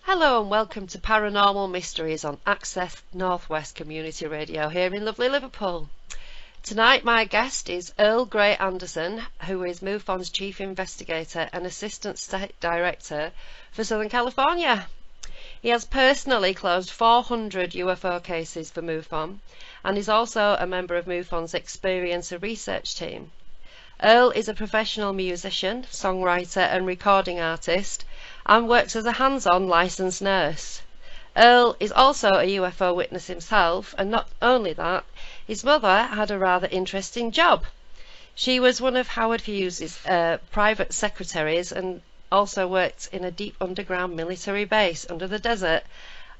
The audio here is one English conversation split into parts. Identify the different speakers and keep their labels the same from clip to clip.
Speaker 1: Hello and welcome to Paranormal Mysteries on Access Northwest Community Radio here in lovely Liverpool. Tonight my guest is Earl Grey Anderson, who is MUFON's Chief Investigator and Assistant State Director for Southern California. He has personally closed 400 UFO cases for MUFON and is also a member of MUFON's Experiencer Research Team. Earl is a professional musician, songwriter and recording artist and works as a hands-on licensed nurse. Earl is also a UFO witness himself, and not only that, his mother had a rather interesting job. She was one of Howard Hugh's private secretaries and also worked in a deep underground military base under the desert,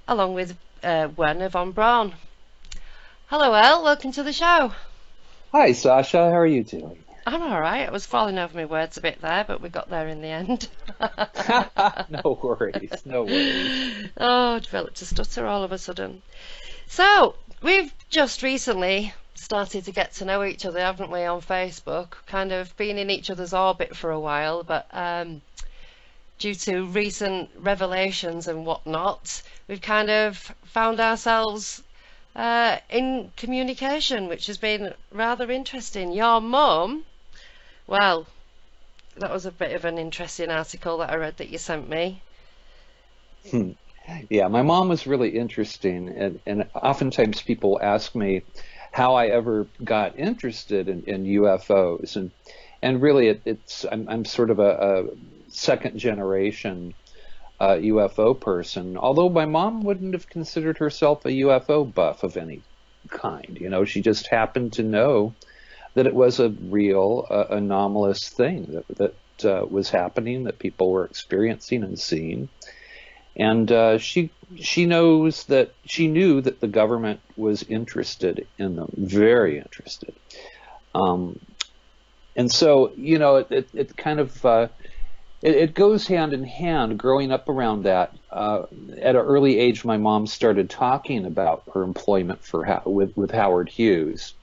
Speaker 1: along with Werner Von Braun. Hello Earl, welcome to the show.
Speaker 2: Hi Sasha, how are you doing?
Speaker 1: I'm alright. I was falling over my words a bit there, but we got there in the end.
Speaker 2: No worries, no worries.
Speaker 1: Oh, I developed a stutter all of a sudden. So, we've just recently started to get to know each other, haven't we, on Facebook? Kind of been in each other's orbit for a while, but due to recent revelations and whatnot, we've kind of found ourselves in communication, which has been rather interesting. Your mum, well, that was a bit of an interesting article that I read that you sent me.
Speaker 2: Yeah, my mom was really interesting, and oftentimes people ask me how I ever got interested in UFOs, and really I'm sort of a second generation UFO person, although my mom wouldn't have considered herself a UFO buff of any kind. You know, she just happened to know that it was a real anomalous thing that was happening, that people were experiencing and seeing. And she knew that the government was interested in them, very interested. And so, you know, it kind of it goes hand in hand. Growing up around that, at an early age, my mom started talking about her employment with Howard Hughes,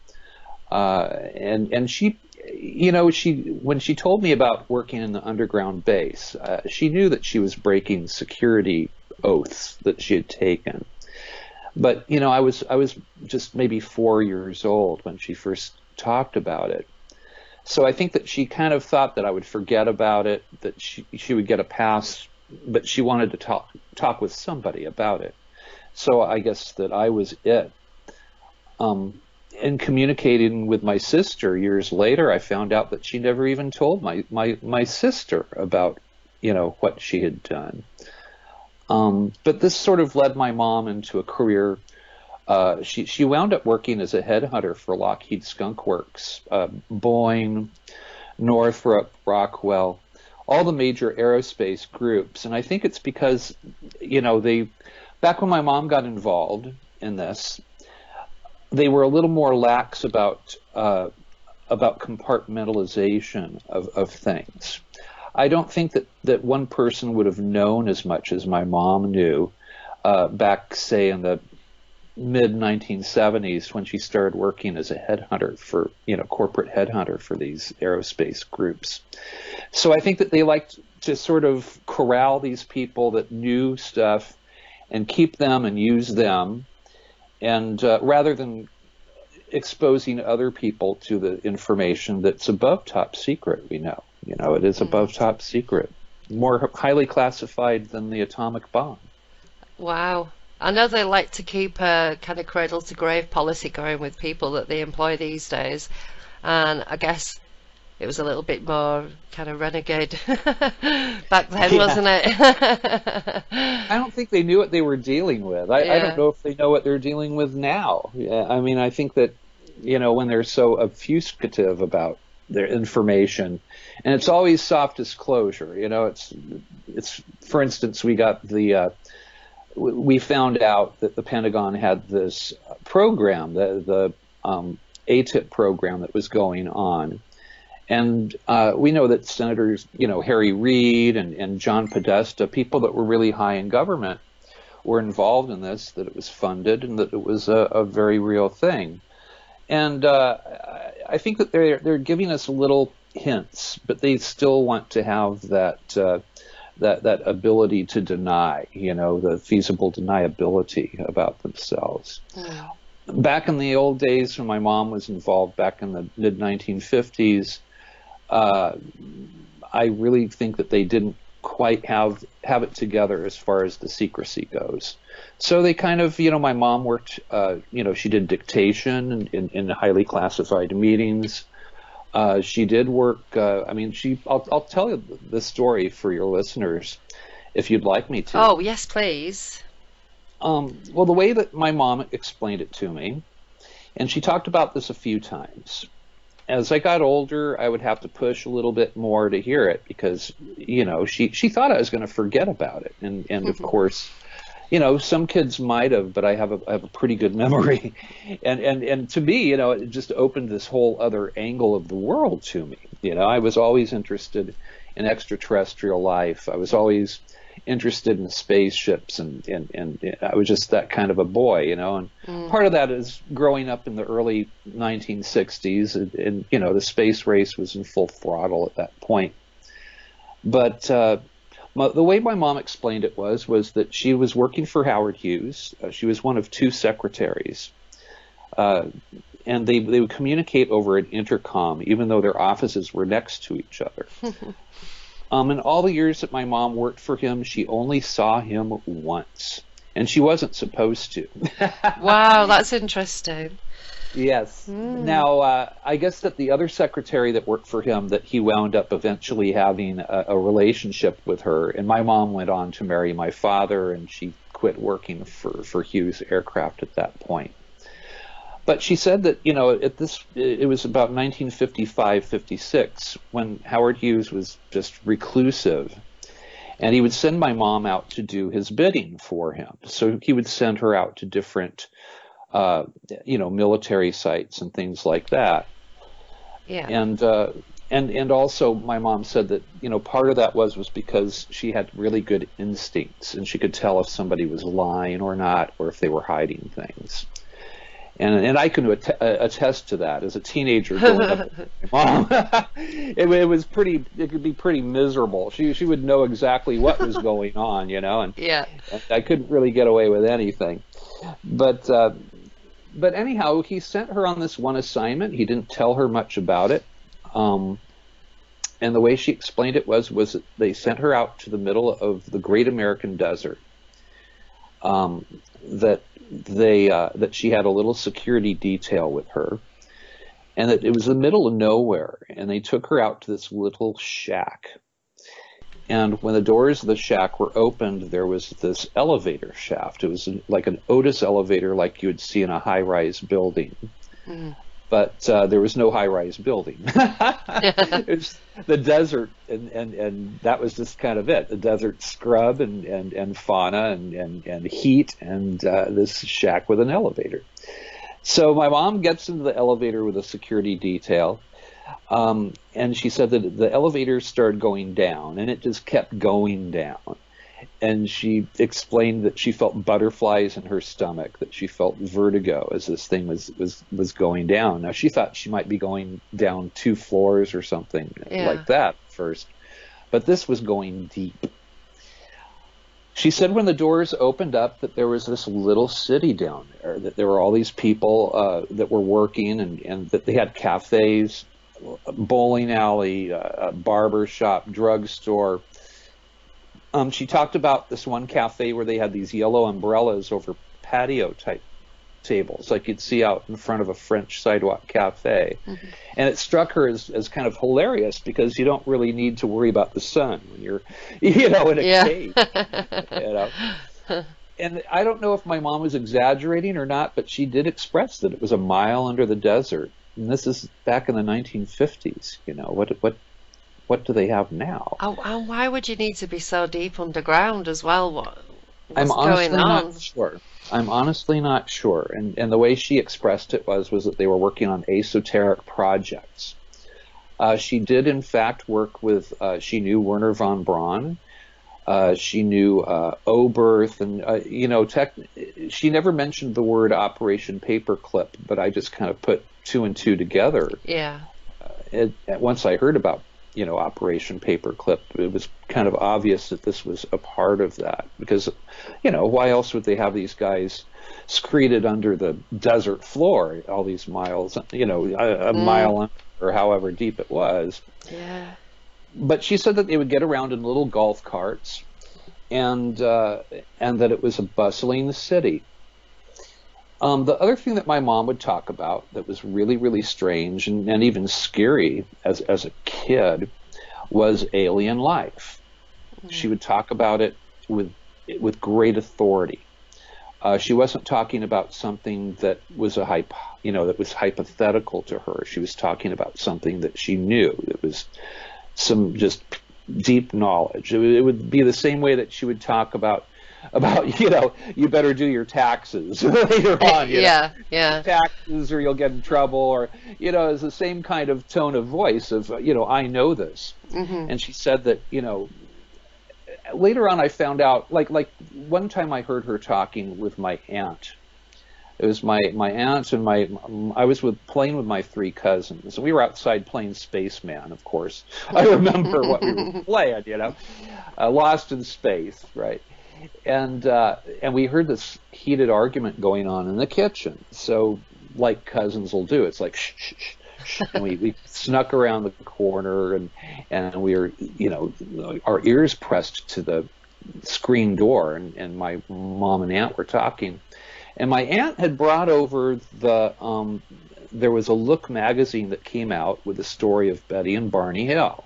Speaker 2: and she, you know, when she told me about working in the underground base, she knew that she was breaking security oaths that she had taken. But you know, I was just maybe 4 years old when she first talked about it. So I think that she kind of thought that I would forget about it, that she would get a pass, but she wanted to talk with somebody about it. So I guess that I was it. In communicating with my sister years later, I found out that she never even told my sister about, you know, what she had done. But this sort of led my mom into a career. She wound up working as a headhunter for Lockheed Skunk Works, Boeing, Northrop, Rockwell, all the major aerospace groups. And I think it's because, you know, back when my mom got involved in this, they were a little more lax about compartmentalization of things. I don't think that one person would have known as much as my mom knew back, say, in the mid-1970s when she started working as a headhunter for, you know, corporate headhunter for these aerospace groups. So I think that they liked to sort of corral these people that knew stuff and keep them and use them, and rather than exposing other people to the information that's above top secret. We know, you know, it is above top secret, more highly classified than the atomic bomb.
Speaker 1: Wow. I know they like to keep a kind of cradle to grave policy going with people that they employ these days, and I guess it was a little bit more kind of renegade back then, wasn't it?
Speaker 2: I don't think they knew what they were dealing with. I don't know if they know what they're dealing with now. Yeah, I mean, I think that, you know, when they're so obfuscative about their information, and it's always soft disclosure. You know, it's for instance, we found out that the Pentagon had this program, the ATIP program that was going on. And we know that Senators, you know, Harry Reid and John Podesta, people that were really high in government, were involved in this, that it was funded, and that it was a very real thing. And I think that they're giving us little hints, but they still want to have that that ability to deny, the feasible deniability about themselves.
Speaker 1: Mm.
Speaker 2: Back in the old days when my mom was involved, back in the mid-1950s, I really think that they didn't quite have it together as far as the secrecy goes. So they kind of, my mom worked, she did dictation in highly classified meetings. She did work, I'll tell you the story for your listeners if you'd like me to.
Speaker 1: Oh, yes, please.
Speaker 2: Well, the way that my mom explained it to me, and she talked about this a few times. As I got older, I would have to push a little bit more to hear it because, she thought I was going to forget about it. And of course, some kids might have, but I have a pretty good memory. And to me, it just opened this whole other angle of the world to me. I was always interested in extraterrestrial life. I was always interested in spaceships, and I was just that kind of a boy, and part of that is growing up in the early 1960s, and the space race was in full throttle at that point. But the way my mom explained it was that she was working for Howard Hughes. She was one of two secretaries, and they would communicate over an intercom, even though their offices were next to each other. In all the years that my mom worked for him, she only saw him once, and she wasn't supposed to.
Speaker 1: Wow, that's interesting.
Speaker 2: Yes. Now, I guess that the other secretary that worked for him, that he wound up eventually having a relationship with her, and my mom went on to marry my father, and she quit working for Hughes Aircraft at that point. But she said that, it was about 1955-56 when Howard Hughes was just reclusive, and he would send my mom out to do his bidding for him. So he would send her out to different, military sites and things like that.
Speaker 1: Yeah.
Speaker 2: And also my mom said that, part of that was because she had really good instincts, and she could tell if somebody was lying or not, or if they were hiding things. And I can attest to that. As a teenager growing up with my mom, it could be pretty miserable. She would know exactly what was going on, and
Speaker 1: yeah.
Speaker 2: I couldn't really get away with anything. But anyhow, he sent her on this one assignment. He didn't tell her much about it. And the way she explained it was that they sent her out to the middle of the Great American Desert. That she had a little security detail with her, and that it was the middle of nowhere, and they took her out to this little shack. And when the doors of the shack were opened, there was this elevator shaft. It was like an Otis elevator, like you would see in a high-rise building. Mm. But there was no high-rise building. It was the desert, and that was just kind of it. The desert scrub and fauna and heat, and this shack with an elevator. So my mom gets into the elevator with a security detail, and she said that the elevator started going down, and it just kept going down. And she explained that she felt butterflies in her stomach, that she felt vertigo as this thing was going down. Now, she thought she might be going down 2 floors or something like that first, but this was going deep. She said when the doors opened up that there was this little city down there, that there were all these people that were working, and that they had cafes, bowling alley, barber shop, drugstore. She talked about this one cafe where they had these yellow umbrellas over patio type tables, like you'd see out in front of a French sidewalk cafe. Mm-hmm. And it struck her as kind of hilarious because you don't really need to worry about the sun when you're, in a cave. And I don't know if my mom was exaggerating or not, but she did express that it was a mile under the desert. And this is back in the 1950s. What do they have now?
Speaker 1: And why would you need to be so deep underground as well? What's
Speaker 2: I'm honestly
Speaker 1: going on?
Speaker 2: not sure. I'm honestly not sure. And the way she expressed it was that they were working on esoteric projects. She did, in fact, work with, she knew Werner Von Braun. She knew Oberth. And, she never mentioned the word Operation Paperclip, but I just kind of put 2 and 2 together.
Speaker 1: Yeah.
Speaker 2: Once I heard about Operation Paperclip. It was kind of obvious that this was a part of that, because, why else would they have these guys secreted under the desert floor all these miles, a mile under, or however deep it was.
Speaker 1: Yeah.
Speaker 2: But she said that they would get around in little golf carts, and that it was a bustling city. The other thing that my mom would talk about that was really, really strange and even scary as a kid was alien life. She would talk about it with great authority. She wasn't talking about something that was that was hypothetical to her. She was talking about something that she knew. It was some just deep knowledge. It would be the same way that she would talk about you better do your taxes later on.
Speaker 1: Yeah.
Speaker 2: Taxes, or you'll get in trouble, or it's the same kind of tone of voice of I know this. Mm-hmm. And she said that later on I found out, like one time I heard her talking with my aunt. It was my aunt and I was playing with my 3 cousins. We were outside playing Spaceman, of course. I remember what we were playing, Lost in Space, right? And we heard this heated argument going on in the kitchen. So, like cousins will do, it's like shh, shh, shh, shh. And we snuck around the corner, and we were, our ears pressed to the screen door, and my mom and aunt were talking. And my aunt had brought over there was a Look magazine that came out with the story of Betty and Barney Hill.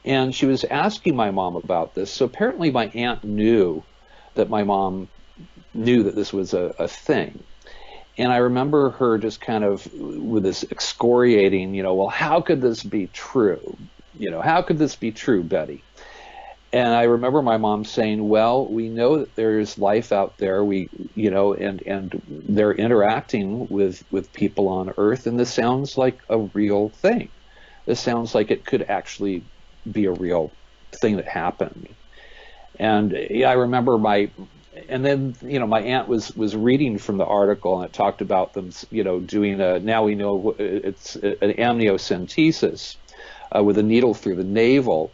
Speaker 2: And she was asking my mom about this. So apparently my aunt knew that my mom knew that this was a thing. And I remember her just kind of with this excoriating, well, how could this be true? How could this be true, Betty? And I remember my mom saying, well, we know that there's life out there. And they're interacting with people on Earth. And this sounds like a real thing. This sounds like it could actually be a real thing that happened. And I remember my aunt was reading from the article, and it talked about them, doing now we know it's an amniocentesis with a needle through the navel.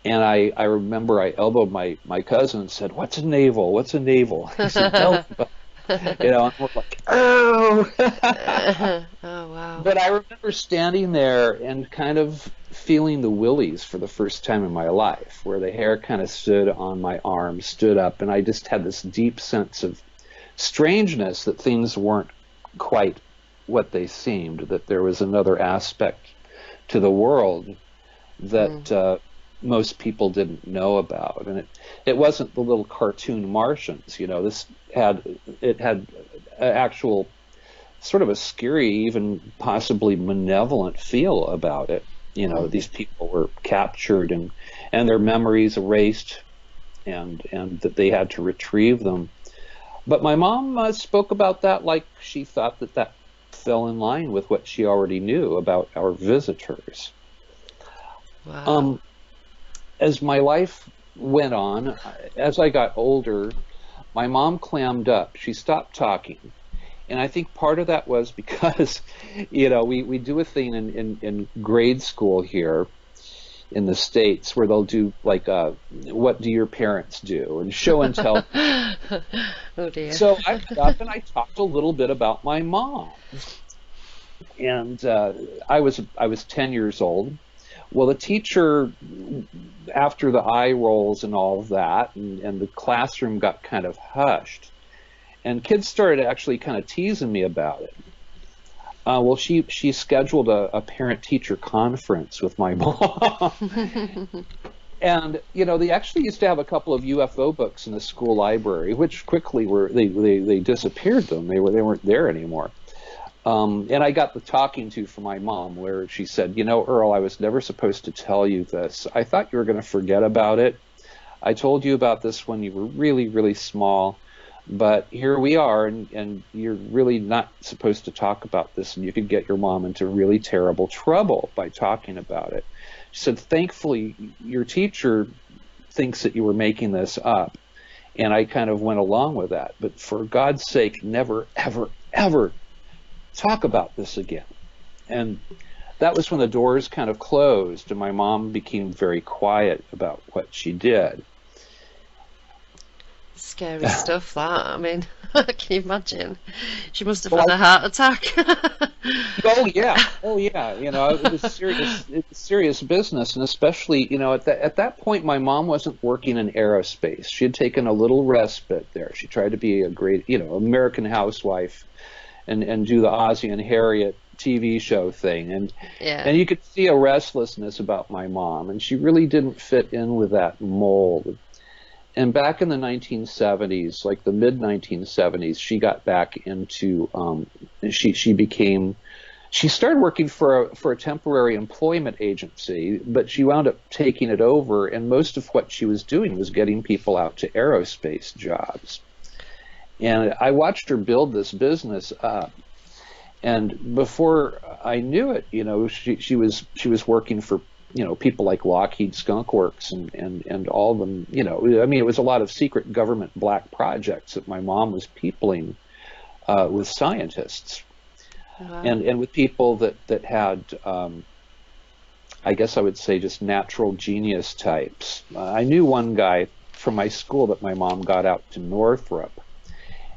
Speaker 2: And I remember I elbowed my cousin and said, "What's a navel? What's a navel?" He said, and we're like, oh.
Speaker 1: Oh, wow.
Speaker 2: But I remember standing there and kind of feeling the willies for the first time in my life, where the hair kind of stood on my arm, stood up, and I just had this deep sense of strangeness that things weren't quite what they seemed, that there was another aspect to the world that most people didn't know about. And it wasn't the little cartoon Martians, this had actual sort of a scary, even possibly malevolent feel about it. These people were captured and their memories erased, and that they had to retrieve them. But my mom spoke about that like she thought that fell in line with what she already knew about our visitors.
Speaker 1: Wow.
Speaker 2: As my life went on, as I got older, my mom clammed up. She stopped talking. And I think part of that was because, we do a thing in grade school here in the States where they'll do like, what do your parents do? And show and tell.
Speaker 1: Oh, dear.
Speaker 2: So I got up and I talked a little bit about my mom. And I was 10 years old. Well, the teacher, after the eye rolls and all of that, and the classroom got kind of hushed, and kids started actually kind of teasing me about it. Well, she scheduled a parent-teacher conference with my mom. And, they actually used to have a couple of UFO books in the school library, which quickly they disappeared them. They weren't there anymore. And I got the talking to from my mom, where she said, Earl, I was never supposed to tell you this. I thought you were going to forget about it. I told you about this when you were really, really small, but here we are, and you're really not supposed to talk about this, and you could get your mom into really terrible trouble by talking about it. She said, thankfully, your teacher thinks that you were making this up, and I kind of went along with that. But for God's sake, never, ever, ever talk about this again. And that was when the doors kind of closed, and my mom became very quiet about what she did.
Speaker 1: Scary stuff, that. I mean, can you imagine? She must have had a heart attack.
Speaker 2: Oh yeah. You know, it was serious. It's serious business, and especially, you know, at that point, my mom wasn't working in aerospace. She had taken a little respite there. She tried to be a great, you know, American housewife, and do the Ozzie and Harriet TV show thing, and you could see a restlessness about my mom, and she really didn't fit in with that mold. And back in the 1970s, like the mid 1970s, she got back into she started working for a temporary employment agency, but she wound up taking it over, and most of what she was doing was getting people out to aerospace jobs. And I watched her build this business up. And before I knew it, you know, she was working for, you know, people like Lockheed Skunk Works and all of them, you know. I mean, it was a lot of secret government black projects that my mom was peopling with scientists. Wow. And with people that had, I guess I would say, just natural genius types. I knew one guy from my school that my mom got out to Northrop.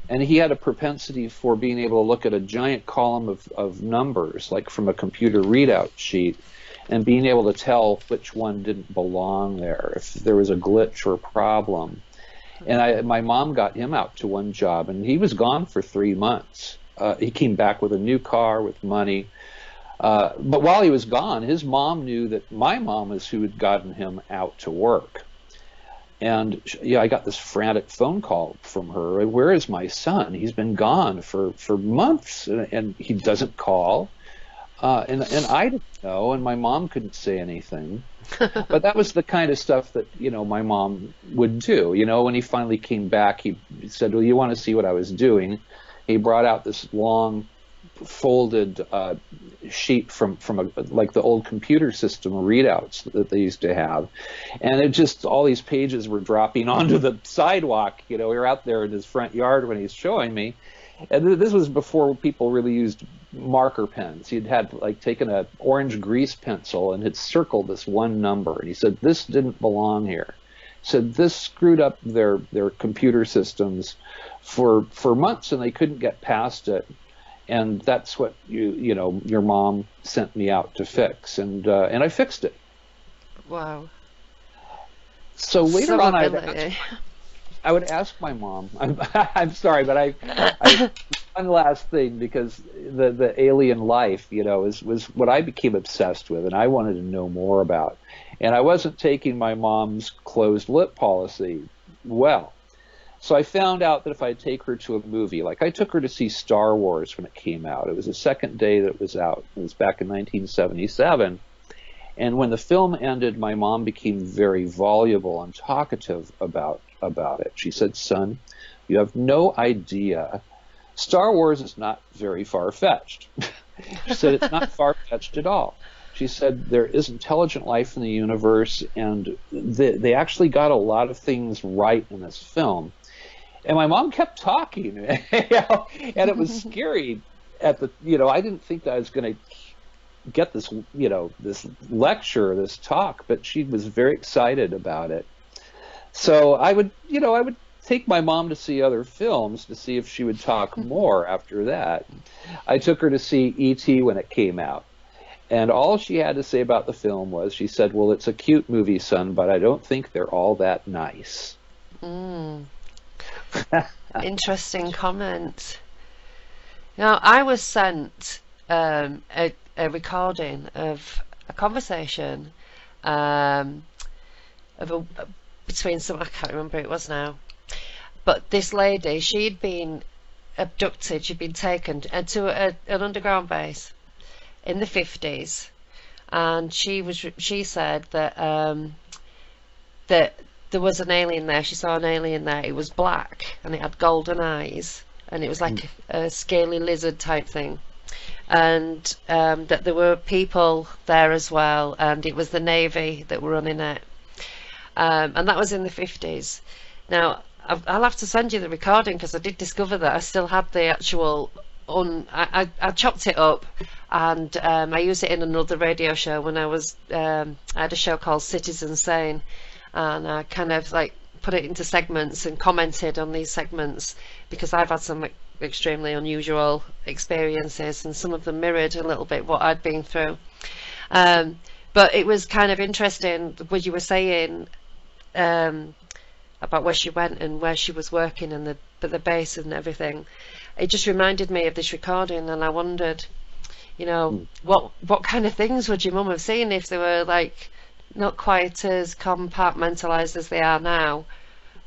Speaker 2: And he had a propensity for being able to look at a giant column of numbers, like from a computer readout sheet, and being able to tell which one didn't belong there, if there was a glitch or problem. And my mom got him out to one job, and he was gone for 3 months. He came back with a new car, with money. But while he was gone, his mom knew that my mom was who had gotten him out to work. And yeah, I got this frantic phone call from her. Where is my son? He's been gone for months, and he doesn't call. And I didn't know, and my mom couldn't say anything. But that was the kind of stuff that, you know, my mom would do. You know, when he finally came back, he said, well, you want to see what I was doing? He brought out this long folded sheet from like the old computer system readouts that they used to have, and it just, all these pages were dropping onto the sidewalk. You know, we were out there in his front yard when he's showing me, and this was before people really used marker pens. He'd had like taken an orange grease pencil and had circled this one number, and he said this didn't belong here. He said this screwed up their computer systems for months, and they couldn't get past it. And that's what you know your mom sent me out to fix, and I fixed it.
Speaker 1: Wow.
Speaker 2: So later on, I would ask my mom. I'm sorry, but I one last thing, because the alien life, you know, was what I became obsessed with, and I wanted to know more about. And I wasn't taking my mom's closed lip policy well. So I found out that if I take her to a movie, like I took her to see Star Wars when it came out. It was the second day that it was out. It was back in 1977. And when the film ended, my mom became very voluble and talkative about it. She said, son, you have no idea. Star Wars is not very far-fetched. She said, it's not far-fetched at all. She said, there is intelligent life in the universe, and they actually got a lot of things right in this film. And my mom kept talking, you know, and it was scary at the, you know, I didn't think that I was going to get this, you know, this lecture, this talk, but she was very excited about it. So I would take my mom to see other films to see if she would talk more after that. I took her to see E.T. when it came out. And all she had to say about the film was, she said, well, it's a cute movie, son, but I don't think they're all that nice.
Speaker 1: Interesting comment. Now, I was sent a recording of a conversation between some, I can't remember who it was now, but this lady, she'd been abducted, she'd been taken to an underground base in the 50s, and she said that that there was an alien there. She saw an alien there. It was black and it had golden eyes, and it was like a scaly lizard type thing, and that there were people there as well, and it was the Navy that were running it, and that was in the 50s. Now I'll have to send you the recording, because I did discover that I still had the actual I chopped it up, and I used it in another radio show when I had a show called Citizen Sane, and I kind of like put it into segments and commented on these segments because I've had some extremely unusual experiences, and some of them mirrored a little bit what I'd been through. But it was kind of interesting what you were saying about where she went and where she was working and the base and everything. It just reminded me of this recording, and I wondered, you know, what kind of things would your mum have seen if they were like not quite as compartmentalized as they are now,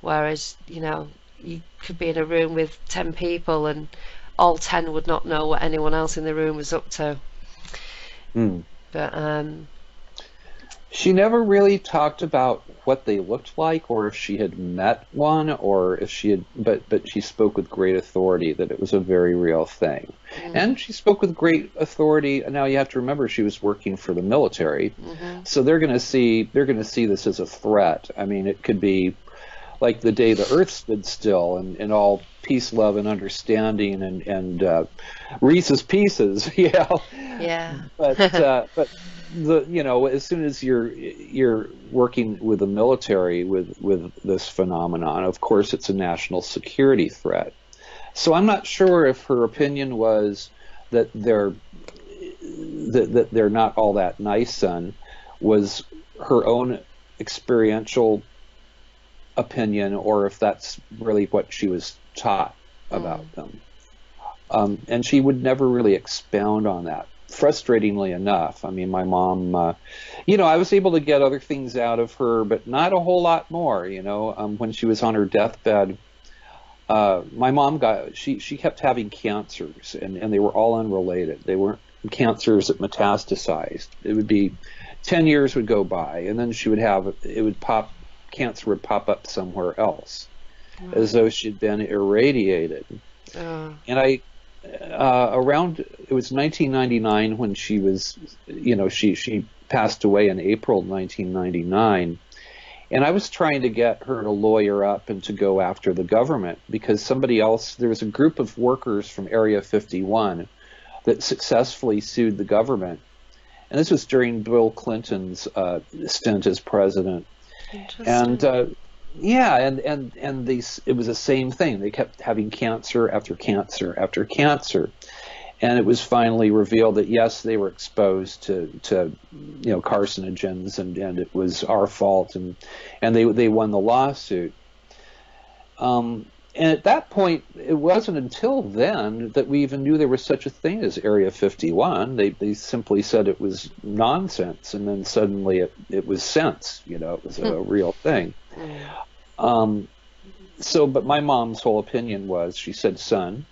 Speaker 1: whereas, you know, you could be in a room with 10 people and all 10 would not know what anyone else in the room was up to. But
Speaker 2: she never really talked about what they looked like, or if she had met one, or if she had, but she spoke with great authority that it was a very real thing. And she spoke with great authority. Now you have to remember she was working for the military, so they're going to see this as a threat. I mean, it could be like the day the earth stood still, and all peace, love, and understanding, and Reese's Pieces, you know.
Speaker 1: yeah.
Speaker 2: But you know, as soon as you're working with the military with this phenomenon, of course it's a national security threat. So I'm not sure if her opinion was that they're not all that nice, son, was her own experiential opinion, or if that's really what she was taught about them. And she would never really expound on that, frustratingly enough. I mean, my mom, you know, I was able to get other things out of her, but not a whole lot more, you know. When she was on her deathbed, my mom she kept having cancers, and they were all unrelated. They weren't cancers that metastasized. It would be 10 years would go by, and then cancer would pop up somewhere else, as though she'd been irradiated. And around, it was 1999 when she was, you know, she passed away in April 1999, and I was trying to get her to lawyer up and to go after the government, because there was a group of workers from Area 51 that successfully sued the government, and this was during Bill Clinton's stint as president. And it was the same thing. They kept having cancer after cancer after cancer, and it was finally revealed that yes, they were exposed to you know, carcinogens, and it was our fault, and they won the lawsuit. And at that point, it wasn't until then that we even knew there was such a thing as Area 51. They simply said it was nonsense, and then suddenly it was sense. You know, it was a real thing. But my mom's whole opinion was, she said, son,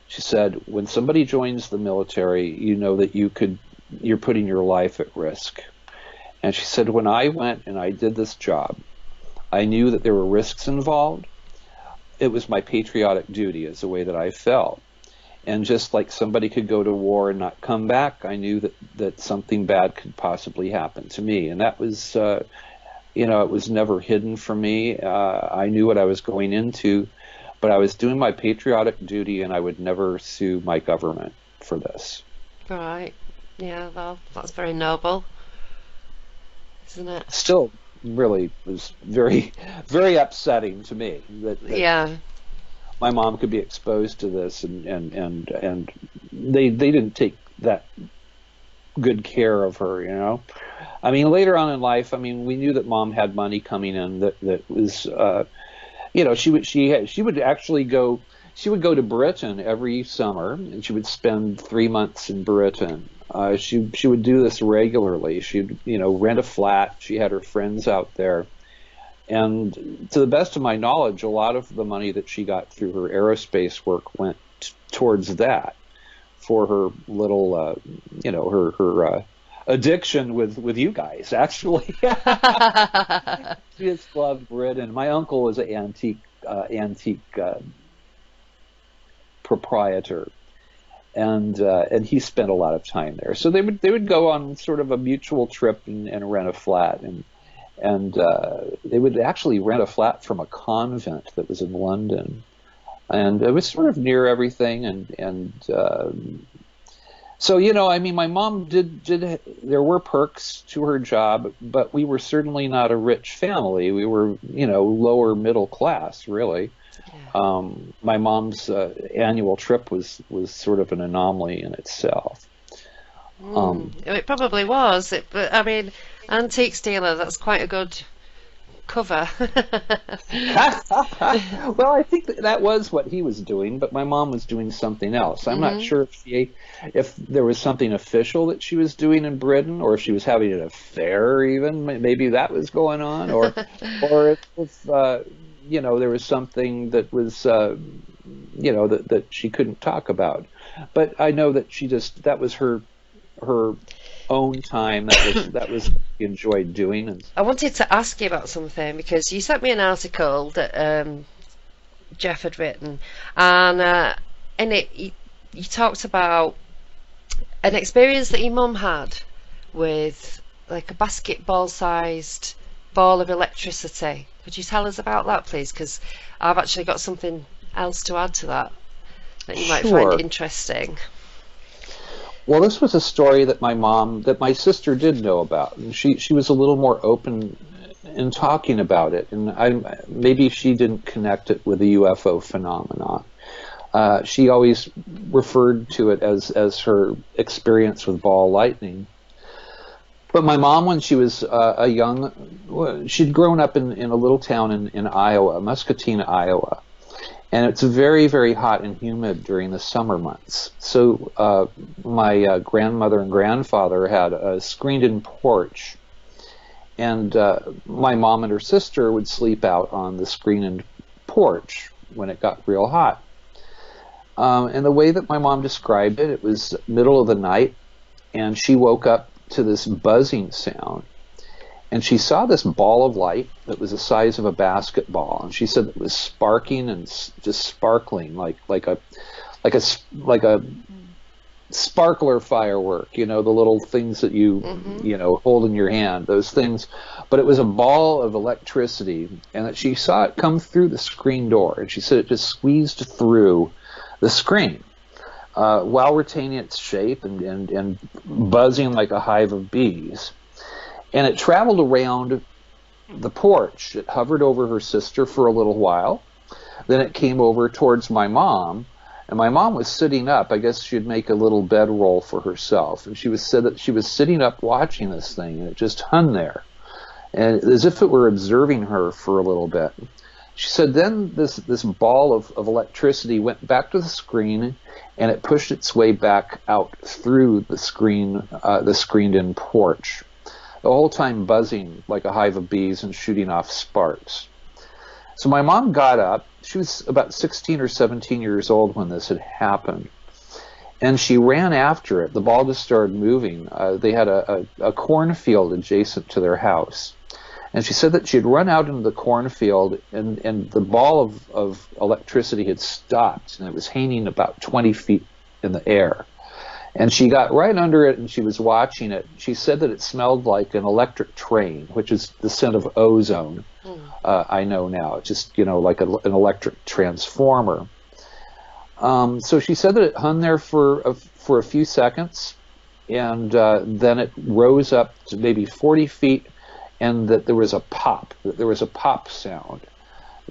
Speaker 2: she said, when somebody joins the military, you know that you're putting your life at risk. And she said, when I went and I did this job, I knew that there were risks involved. It was my patriotic duty, is the way that I felt. And just like somebody could go to war and not come back, I knew that something bad could possibly happen to me. And that was, you know, it was never hidden from me. I knew what I was going into, but I was doing my patriotic duty, and I would never sue my government for this.
Speaker 1: Right. Yeah, well, that's very noble, isn't it?
Speaker 2: Still, really was very, very upsetting to me that my mom could be exposed to this, and they didn't take that good care of her, you know. I mean, later on in life, I mean, we knew that mom had money coming in that was, you know, she would actually go. She would go to Britain every summer, and she would spend 3 months in Britain. She would do this regularly. She'd, you know, rent a flat. She had her friends out there. And to the best of my knowledge, a lot of the money that she got through her aerospace work went towards that, for her little, you know, her addiction with you guys, actually. She just loved Britain. My uncle was an antique proprietor, and he spent a lot of time there. So they would go on sort of a mutual trip and rent a flat, and they would actually rent a flat from a convent that was in London. and it was sort of near everything, so, I mean, my mom did, there were perks to her job, but we were certainly not a rich family. We were, lower middle class, really.
Speaker 1: Yeah.
Speaker 2: My mom's annual trip was sort of an anomaly in itself.
Speaker 1: It probably was. But I mean, antiques dealer, that's quite a good cover.
Speaker 2: Well, I think that was what he was doing, but my mom was doing something else. I'm not sure if there was something official that she was doing in Britain, or if she was having an affair even. Maybe that was going on, or if there was something that was that she couldn't talk about. But I know that that was her own time. That was what she enjoyed doing. And
Speaker 1: I wanted to ask you about something, because you sent me an article that Jeff had written, and in it you talked about an experience that your mum had with like a basketball-sized ball of electricity. Could you tell us about that, please? Because I've actually got something else to add to that you might find interesting.
Speaker 2: Well, this was a story that my sister did know about, and she was a little more open in talking about it, and maybe she didn't connect it with the UFO phenomenon. She always referred to it as her experience with ball lightning. But my mom, when she was she'd grown up in a little town in Iowa, Muscatine, Iowa. And it's very, very hot and humid during the summer months. So my grandmother and grandfather had a screened-in porch. And my mom and her sister would sleep out on the screened-in porch when it got real hot. And the way that my mom described it, it was middle of the night, and she woke up to this buzzing sound. And she saw this ball of light that was the size of a basketball, and she said it was sparking and just sparkling like a sparkler firework, the little things that you hold in your hand, those things. But it was a ball of electricity, and that she saw it come through the screen door, and she said it just squeezed through the screen while retaining its shape and buzzing like a hive of bees. And it traveled around the porch. It hovered over her sister for a little while. Then it came over towards my mom. And my mom was sitting up. I guess she'd make a little bedroll for herself. And she said that she was sitting up watching this thing. And it just hung there, and as if it were observing her for a little bit. She said then this ball of electricity went back to the screen, and it pushed its way back out through the screened-in porch, the whole time buzzing like a hive of bees and shooting off sparks. So my mom got up. She was about 16 or 17 years old when this had happened. And she ran after it. The ball just started moving. They had a cornfield adjacent to their house. And she said that she had run out into the cornfield, and the ball of electricity had stopped, and it was hanging about 20 feet in the air. And she got right under it, and she was watching it. She said that it smelled like an electric train, which is the scent of ozone. I know now. It's just, like an electric transformer. So she said that it hung there for a few seconds, and then it rose up to maybe 40 feet, and that there was a pop sound.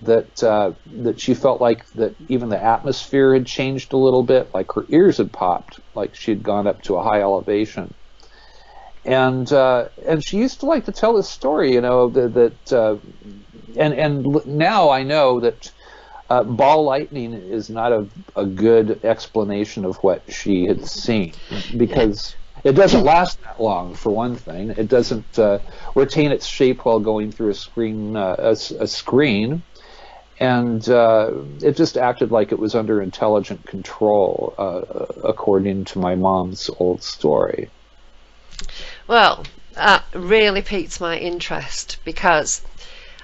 Speaker 2: That she felt like that even the atmosphere had changed a little bit, like her ears had popped, like she had gone up to a high elevation. And she used to like to tell this story, and now I know that ball lightning is not a good explanation of what she had seen, because it doesn't last that long, for one thing. It doesn't retain its shape while going through a screen. And it just acted like it was under intelligent control, according to my mom's old story.
Speaker 1: Well, that really piqued my interest, because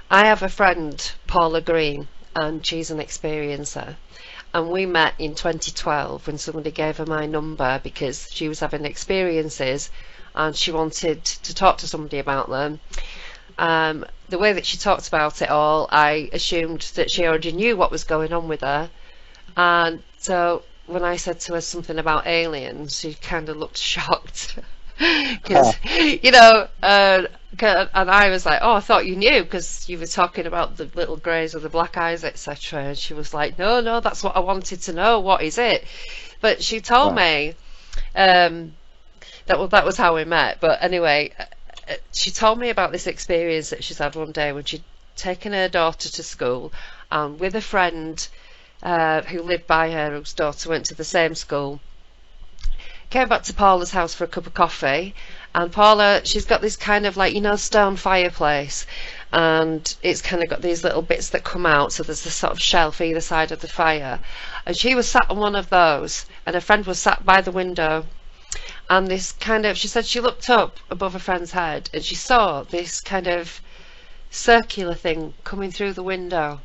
Speaker 1: I have a friend, Paula Green, and she's an experiencer. And we met in 2012 when somebody gave her my number because she was having experiences and she wanted to talk to somebody about them. The way that she talked about it all, I assumed that she already knew what was going on with her, And so when I said to her something about aliens, she kind of looked shocked. Because, you know, and I was like, oh, I thought you knew because you were talking about the little greys or the black eyes, etc. And she was like, no, that's what I wanted to know. What is it? But she told me that was how we met. But anyway, she told me about this experience that she's had one day when she'd taken her daughter to school, and with a friend who lived by her, whose daughter went to the same school, came back to Paula's house for a cup of coffee. And Paula, she's got this kind of like, you know, stone fireplace, and it's kind of got these little bits that come out, so there's this sort of shelf either side of the fire, and she was sat on one of those, and her friend was sat by the window. And this kind of, she said she looked up above her friend's head and she saw this kind of circular thing coming through the window,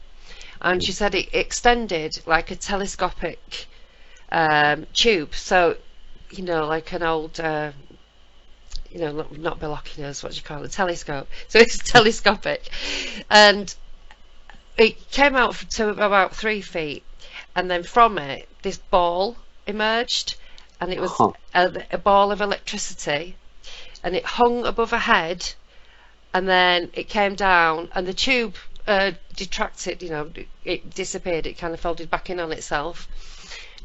Speaker 1: and she said it extended like a telescopic tube, so, you know, like an old you know, not binoculars, what do you call it, telescope, so it's telescopic, and it came out to about 3 feet, and then from it this ball emerged, and it was a ball of electricity, and it hung above her head, and then it came down, and the tube detracted, you know, it disappeared, it kind of folded back in on itself,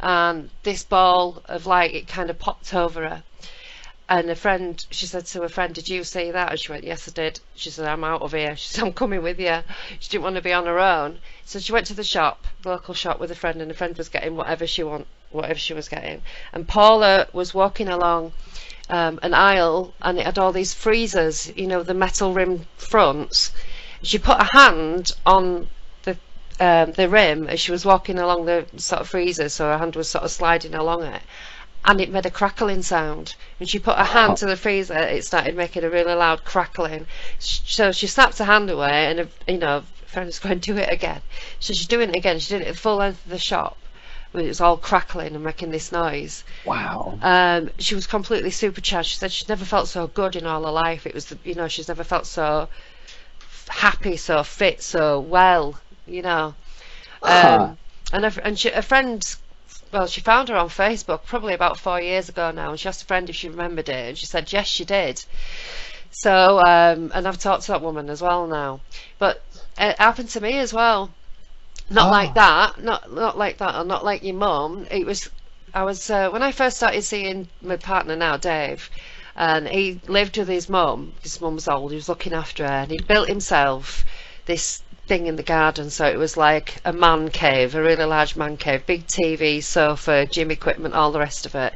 Speaker 1: and this ball of light, it kind of popped over her. And a friend, she said to her friend, did you see that? And she went, yes, I did. She said, I'm out of here. She said, I'm coming with you. She didn't want to be on her own. So she went to the shop, local shop, with a friend, and the friend was getting whatever she was getting. And Paula was walking along an aisle, and it had all these freezers, you know, the metal rim fronts. She put her hand on the rim as she was walking along the sort of freezer, so her hand was sort of sliding along it. And it made a crackling sound. When she put her hand to the freezer, it started making a really loud crackling. So she snapped her hand away, and you know, friend was going to do it again. So she's doing it again. She did it at full length of the shop. It was all crackling and making this noise.
Speaker 2: Wow.
Speaker 1: She was completely supercharged. She said she'd never felt so good in all her life. It was, you know, she's never felt so happy, so fit, so well, you know. And a friend, well, she found her on Facebook probably about 4 years ago now, and she asked a friend if she remembered it, and she said yes, she did. So, and I've talked to that woman as well now. But it happened to me as well. Not like that, not like that, or not like your mum. I was when I first started seeing my partner now, Dave, and he lived with his mum. His mum was old. He was looking after her, and he built himself this thing in the garden, so it was like a man cave, a really large man cave, big TV, sofa, gym equipment, all the rest of it.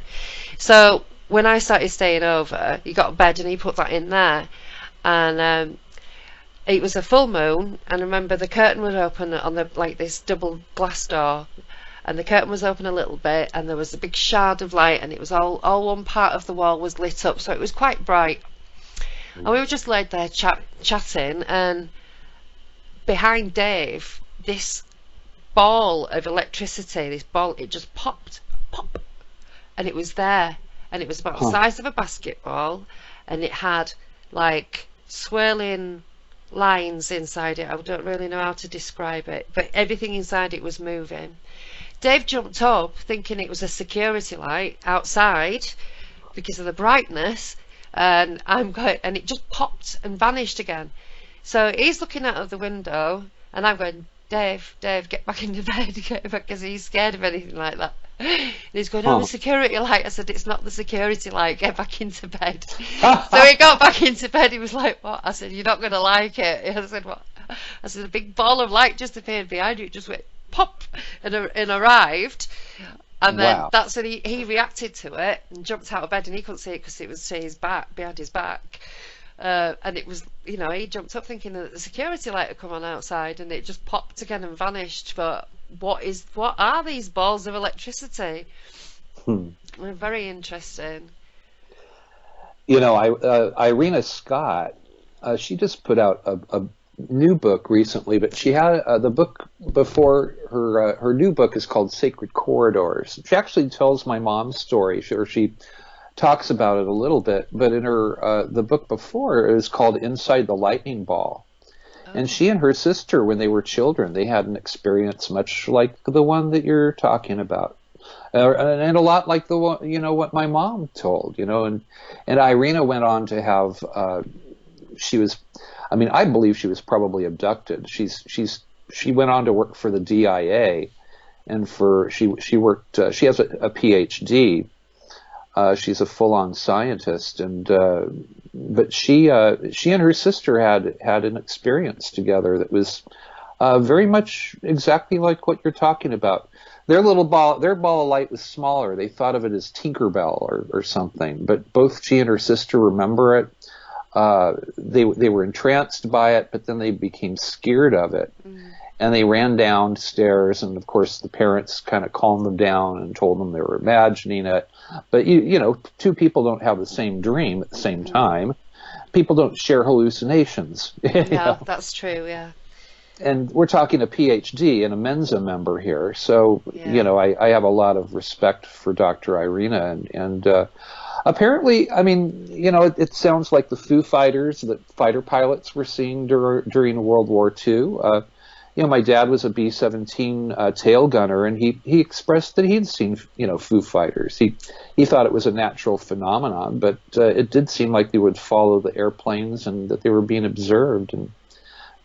Speaker 1: So when I started staying over, he got a bed and he put that in there, and it was a full moon, and I remember the curtain was open on the, like, this double glass door, and the curtain was open a little bit, and there was a big shard of light, and it was all one part of the wall was lit up, so it was quite bright. And we were just laid there chatting, and behind Dave, this ball of electricity, this ball, it just popped, pop, and it was there, and it was about the size of a basketball, and it had like swirling lines inside it. I don't really know how to describe it, but everything inside it was moving. Dave jumped up thinking it was a security light outside because of the brightness, and and it just popped and vanished again. So he's looking out of the window, and I'm going, Dave, get back into bed, because he's scared of anything like that. And he's going, oh, the security light. I said, it's not the security light, get back into bed. So he got back into bed. He was like, what? I said, you're not going to like it. I said, what? I said, a big ball of light just appeared behind you. It just went pop and arrived. And then that's when he reacted to it and jumped out of bed, and he couldn't see it because it was his back, behind his back. And it was, you know, he jumped up thinking that the security light had come on outside, and it just popped again and vanished. But what are these balls of electricity? They're very interesting.
Speaker 2: You know, Irina Scott, she just put out a new book recently, but she had the book before her new book is called Sacred Corridors. She actually tells my mom's story, or she talks about it a little bit, but in her the book before, it was called Inside the Lightning Ball. And she and her sister, when they were children, they had an experience much like the one that you're talking about. And a lot like the one, what my mom told, and Irina went on to have, I believe she was probably abducted. She went on to work for the DIA, and she worked, she has a PhD. She's a full-on scientist, but she and her sister had an experience together that was very much exactly like what you're talking about. Their ball of light was smaller. They thought of it as Tinkerbell or something. But both she and her sister remember it. They were entranced by it, but then they became scared of it. And they ran downstairs, and of course the parents kind of calmed them down and told them they were imagining it. But two people don't have the same dream at the same time. People don't share hallucinations.
Speaker 1: Yeah, that's true. Yeah.
Speaker 2: And we're talking a PhD and a Mensa member here, so I have a lot of respect for Dr. Irina, and apparently, it sounds like the Foo Fighters that fighter pilots were seeing during World War II. My dad was a B-17 tail gunner, and he expressed that he'd seen Foo Fighters. He thought it was a natural phenomenon, but it did seem like they would follow the airplanes and that they were being observed. And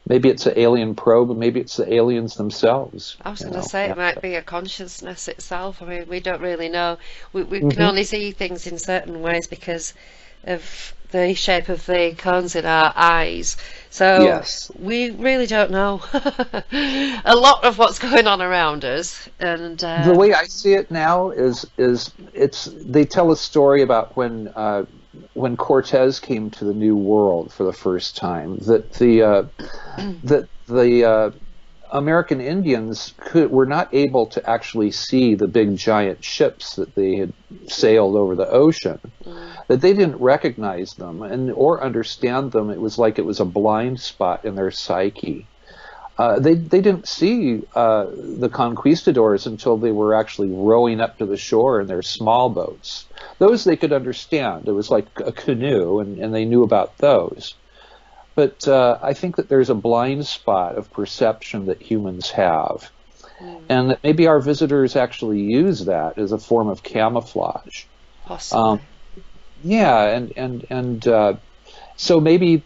Speaker 2: maybe it's an alien probe, and maybe it's the aliens themselves.
Speaker 1: I was going to say it might be a consciousness itself. I mean, we don't really know. We can only see things in certain ways because of the shape of the cones in our eyes. So we really don't know a lot of what's going on around us. And
Speaker 2: the way I see it now is they tell a story about when Cortez came to the New World for the first time, that the American Indians were not able to actually see the big giant ships that they had sailed over the ocean, that they didn't recognize them or understand them. It was like it was a blind spot in their psyche. They didn't see the conquistadors until they were actually rowing up to the shore in their small boats. Those they could understand. It was like a canoe, and they knew about those. But I think that there's a blind spot of perception that humans have, and that maybe our visitors actually use that as a form of camouflage.
Speaker 1: Possibly.
Speaker 2: So maybe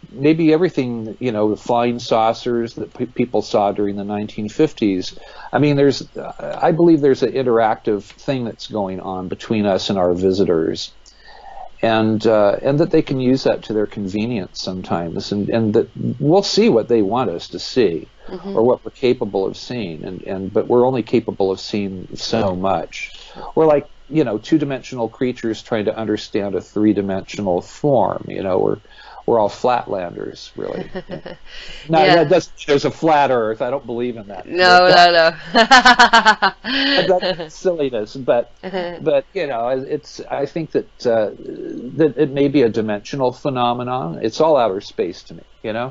Speaker 2: everything, the flying saucers that people saw during the 1950s. I believe there's an interactive thing that's going on between us and our visitors, and that they can use that to their convenience sometimes, and that we'll see what they want us to see, or what we're capable of seeing, but we're only capable of seeing so much. We're like, two-dimensional creatures trying to understand a three-dimensional form. We're all flatlanders, really. No, that doesn't. There's a flat Earth. I don't believe in that.
Speaker 1: No.
Speaker 2: That's silliness. But it's. I think that that it may be a dimensional phenomenon. It's all outer space to me.
Speaker 1: Yeah.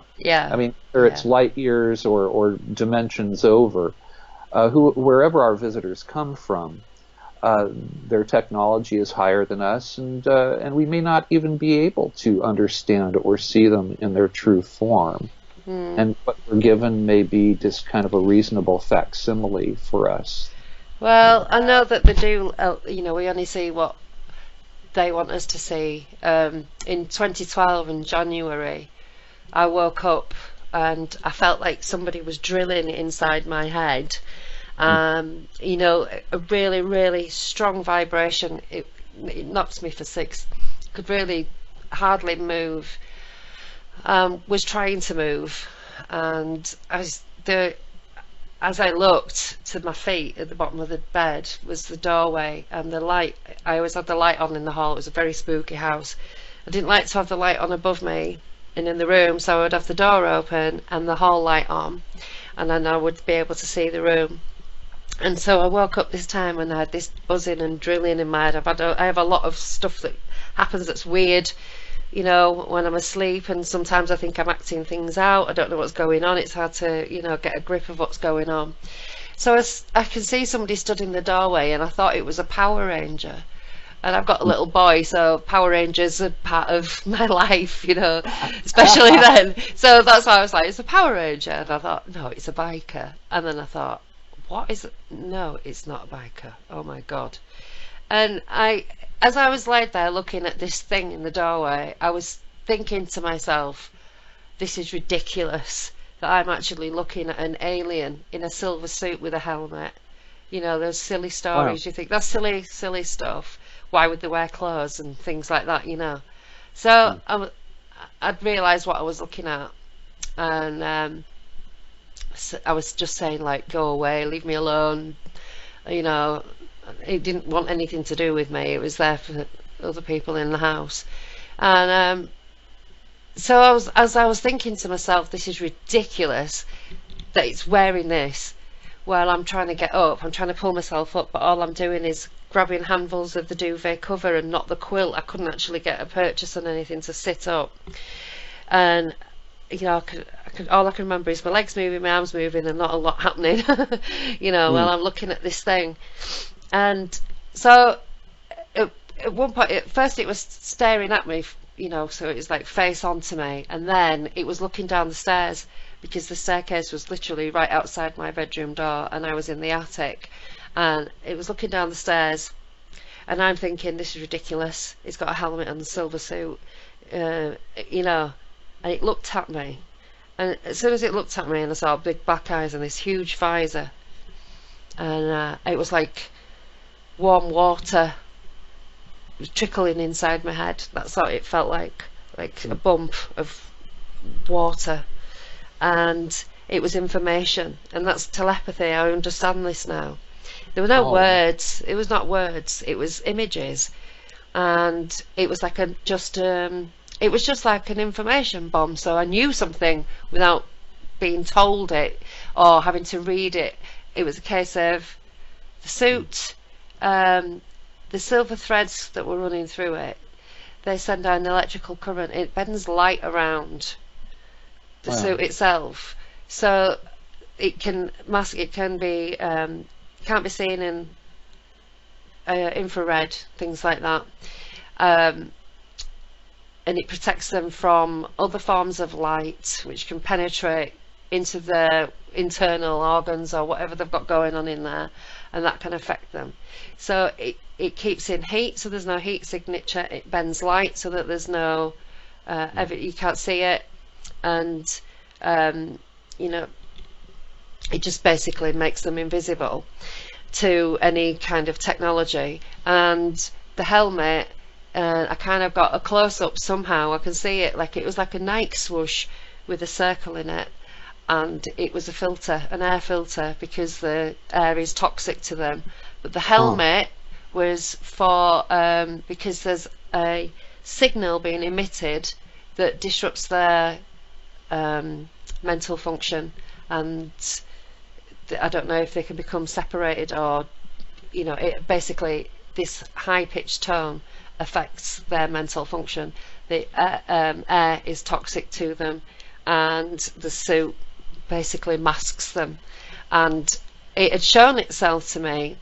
Speaker 2: Whether it's light years or dimensions over, wherever our visitors come from. Their technology is higher than us, and we may not even be able to understand or see them in their true form. And what we're given may be just kind of a reasonable facsimile for us.
Speaker 1: Well, I know that they do. We only see what they want us to see. In 2012 in January, I woke up and I felt like somebody was drilling inside my head. A really, really strong vibration. It knocked me for six. Could really hardly move. Was trying to move, and as I looked to my feet at the bottom of the bed was the doorway and the light. I always had the light on in the hall. It was a very spooky house. I didn't like to have the light on above me and in the room, so I would have the door open and the hall light on, and then I would be able to see the room. And so I woke up this time and I had this buzzing and drilling in my head. I have a lot of stuff that happens that's weird, when I'm asleep, and sometimes I think I'm acting things out. I don't know what's going on. It's hard to, get a grip of what's going on. So I can see somebody stood in the doorway, and I thought it was a Power Ranger. And I've got a little boy, so Power Rangers are part of my life, you know, especially then. So that's why I was like, it's a Power Ranger. And I thought, no, it's a biker. And then I thought, what is it? No, it's not a biker. Oh my God. And as I was laid there looking at this thing in the doorway, I was thinking to myself, this is ridiculous that I'm actually looking at an alien in a silver suit with a helmet. You know, those silly stories. Wow. You think, that's silly, silly stuff. Why would they wear clothes and things like that, you know? So I'd realised what I was looking at. And so I was just saying, like, go away, leave me alone. You know, it didn't want anything to do with me. It was there for other people in the house. And so as I was thinking to myself, this is ridiculous that it's wearing this while I'm trying to get up. I'm trying to pull myself up, but all I'm doing is grabbing handfuls of the duvet cover and not the quilt. I couldn't actually get a purchase on anything to sit up. And you know, all I can remember is my legs moving, my arms moving, and not a lot happening. You know, while I'm looking at this thing. And so at one point, at first it was staring at me, you know, so it was like face onto me, and then it was looking down the stairs, because the staircase was literally right outside my bedroom door, and I was in the attic, and it was looking down the stairs, and I'm thinking, this is ridiculous. It's got a helmet and a silver suit, you know, and it looked at me, and as soon as it looked at me, and I saw big black eyes and this huge visor, and it was like warm water trickling inside my head. That's what it felt like a bump of water. And it was information, and that's telepathy. I understand this now. There were no words. It was not words. It was images, and it was like it was just like an information bomb. So I knew something without being told it or having to read it. It was a case of the suit, the silver threads that were running through it. They send out an electrical current. It bends light around the suit itself, so it can mask. It can be can't be seen in infrared, things like that, and it protects them from other forms of light which can penetrate into their internal organs or whatever they've got going on in there, and that can affect them. So it keeps in heat, so there's no heat signature. It bends light so that there's no you can't see it, and you know, it just basically makes them invisible to any kind of technology. And the helmet, I kind of got a close-up somehow. I can see it, like it was like a Nike swoosh with a circle in it, and it was a filter, an air filter, because the air is toxic to them. But the helmet was for because there's a signal being emitted that disrupts their mental function, and I don't know if they can become separated, or you know, it basically, this high-pitched tone affects their mental function. The air is toxic to them, and the suit basically masks them. And it had shown itself to me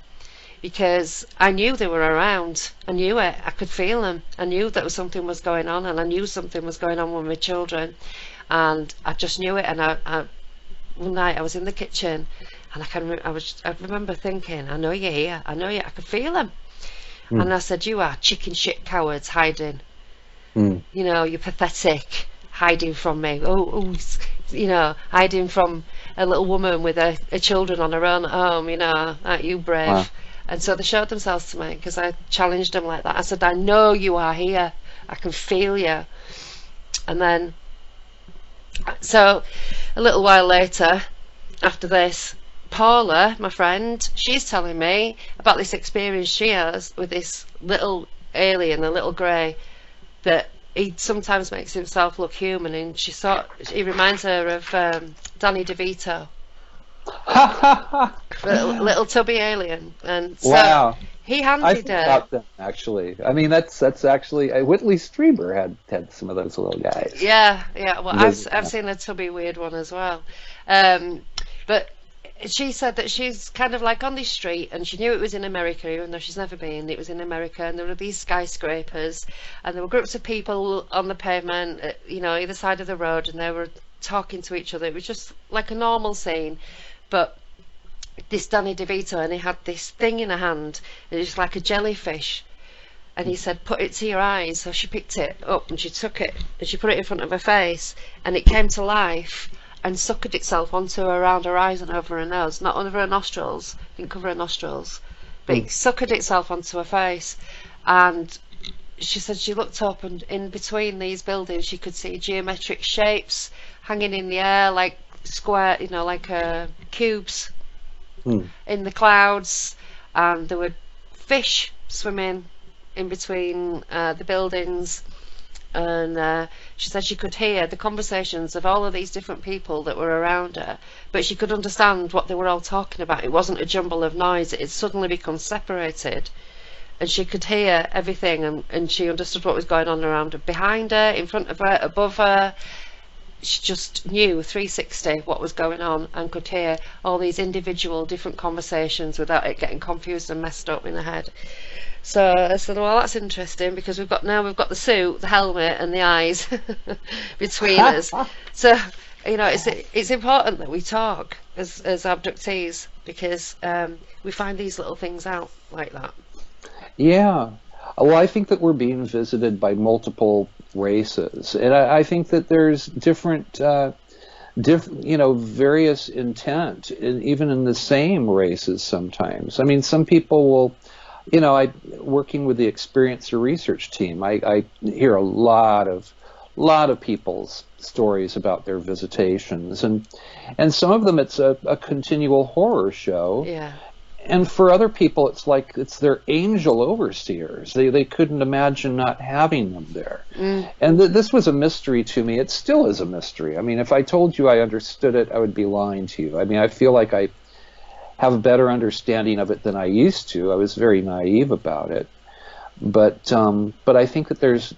Speaker 1: because I knew they were around. I knew it. I could feel them. I knew that something was going on, and I knew something was going on with my children, and I just knew it. And I one night I was in the kitchen, and I remember thinking, I know you're here. I know you. I could feel them. And I said, you are chicken shit cowards hiding. You know, you're pathetic, hiding from me. You know, hiding from a little woman with her children on her own at home. You know, aren't you brave? Wow. And so they showed themselves to me, because I challenged them like that. I said, I know you are here. I can feel you. And then, so a little while later, after this, Paula, my friend, she's telling me about this experience she has with this little alien, the little grey, that he sometimes makes himself look human, and he reminds her of Danny DeVito. little tubby alien. And so wow. He handed her. About them,
Speaker 2: actually. I mean, that's actually Whitley Strieber had some of those little guys.
Speaker 1: Yeah. Well, I've seen a tubby weird one as well. But she said that she's kind of like on this street, and she knew it was in America, even though she's never been. It was in America, and there were these skyscrapers, and there were groups of people on the pavement, you know, either side of the road, and they were talking to each other. It was just like a normal scene, but this Danny DeVito, and he had this thing in her hand, and it's like a jellyfish. And he said, put it to your eyes. So she picked it up and she took it and she put it in front of her face, and it came to life and suckered itself onto her, around her eyes and over her nose, not over her nostrils, didn't cover her nostrils, but it suckered itself onto her face. And she said she looked up, and in between these buildings she could see geometric shapes hanging in the air, like square, you know, like cubes in the clouds, and there were fish swimming in between the buildings, and she said she could hear the conversations of all of these different people that were around her, but she could understand what they were all talking about. It wasn't a jumble of noise, it had suddenly become separated, and she could hear everything, and she understood what was going on around her, behind her, in front of her, above her. She just knew 360 what was going on, and could hear all these individual different conversations without it getting confused and messed up in her head. So I said, well, that's interesting, because we've got the suit, the helmet, and the eyes between us. So, you know, it's important that we talk as abductees, because we find these little things out like that.
Speaker 2: Yeah. Well, I think that we're being visited by multiple races, and I think that there's different, you know, various intent, even in the same races sometimes. I mean, some people will, you know, working with the experiencer research team, I hear a lot of people's stories about their visitations, and some of them it's a continual horror show.
Speaker 1: Yeah. And
Speaker 2: for other people, it's like it's their angel overseers. They couldn't imagine not having them there. And this was a mystery to me. It still is a mystery. I mean, if I told you I understood it, I would be lying to you. I mean, I feel like I have a better understanding of it than I used to. I was very naive about it. But I think that there's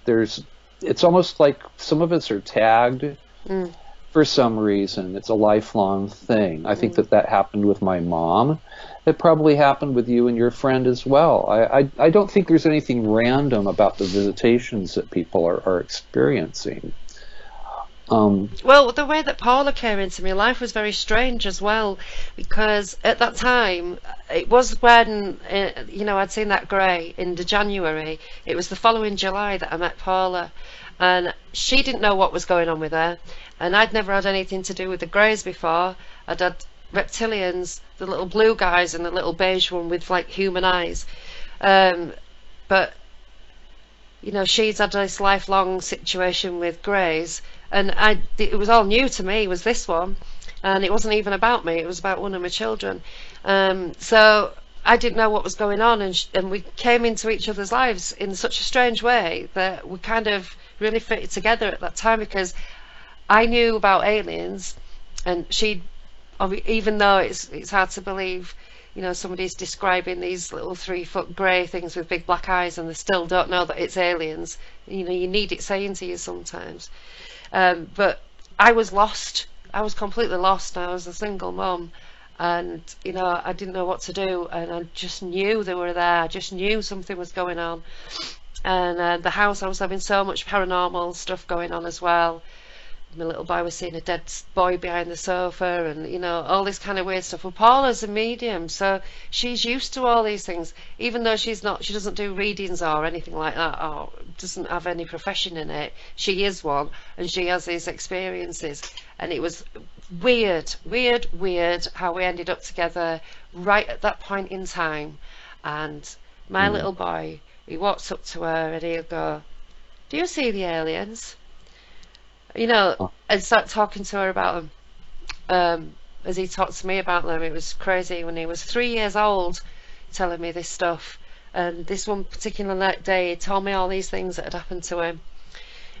Speaker 2: it's almost like some of us are tagged for some reason. It's a lifelong thing. I think that happened with my mom. It probably happened with you and your friend as well. I don't think there's anything random about the visitations that people are experiencing.
Speaker 1: Well, the way that Paula came into my life was very strange as well, because at that time, it was when, you know, I'd seen that grey in January. It was the following July that I met Paula, and she didn't know what was going on with her, and I'd never had anything to do with the greys before. I'd had reptilians, the little blue guys, and the little beige one with like human eyes, but you know, she's had this lifelong situation with greys, and it was all new to me, was this one, and it wasn't even about me, it was about one of my children. So I didn't know what was going on, and we came into each other's lives in such a strange way that we kind of really fitted together at that time, because I knew about aliens, and she, even though it's hard to believe, you know, somebody's describing these little 3-foot grey things with big black eyes and they still don't know that it's aliens. You know, you need it saying to you sometimes. But I was lost. I was completely lost. I was a single mum, and you know, I didn't know what to do, and I just knew they were there. I just knew something was going on. And the house, I was having so much paranormal stuff going on as well. My little boy was seeing a dead boy behind the sofa, and you know, all this kind of weird stuff. Well, Paula's a medium, so she's used to all these things, even though she doesn't do readings or anything like that, or doesn't have any profession in it. She is one, and she has these experiences, and it was weird how we ended up together right at that point in time. And my little boy, he walks up to her and he'll go, "Do you see the aliens?" You know, and start talking to her about them, as he talked to me about them. It was crazy. When he was 3 years old, telling me this stuff, and this one particular day he told me all these things that had happened to him.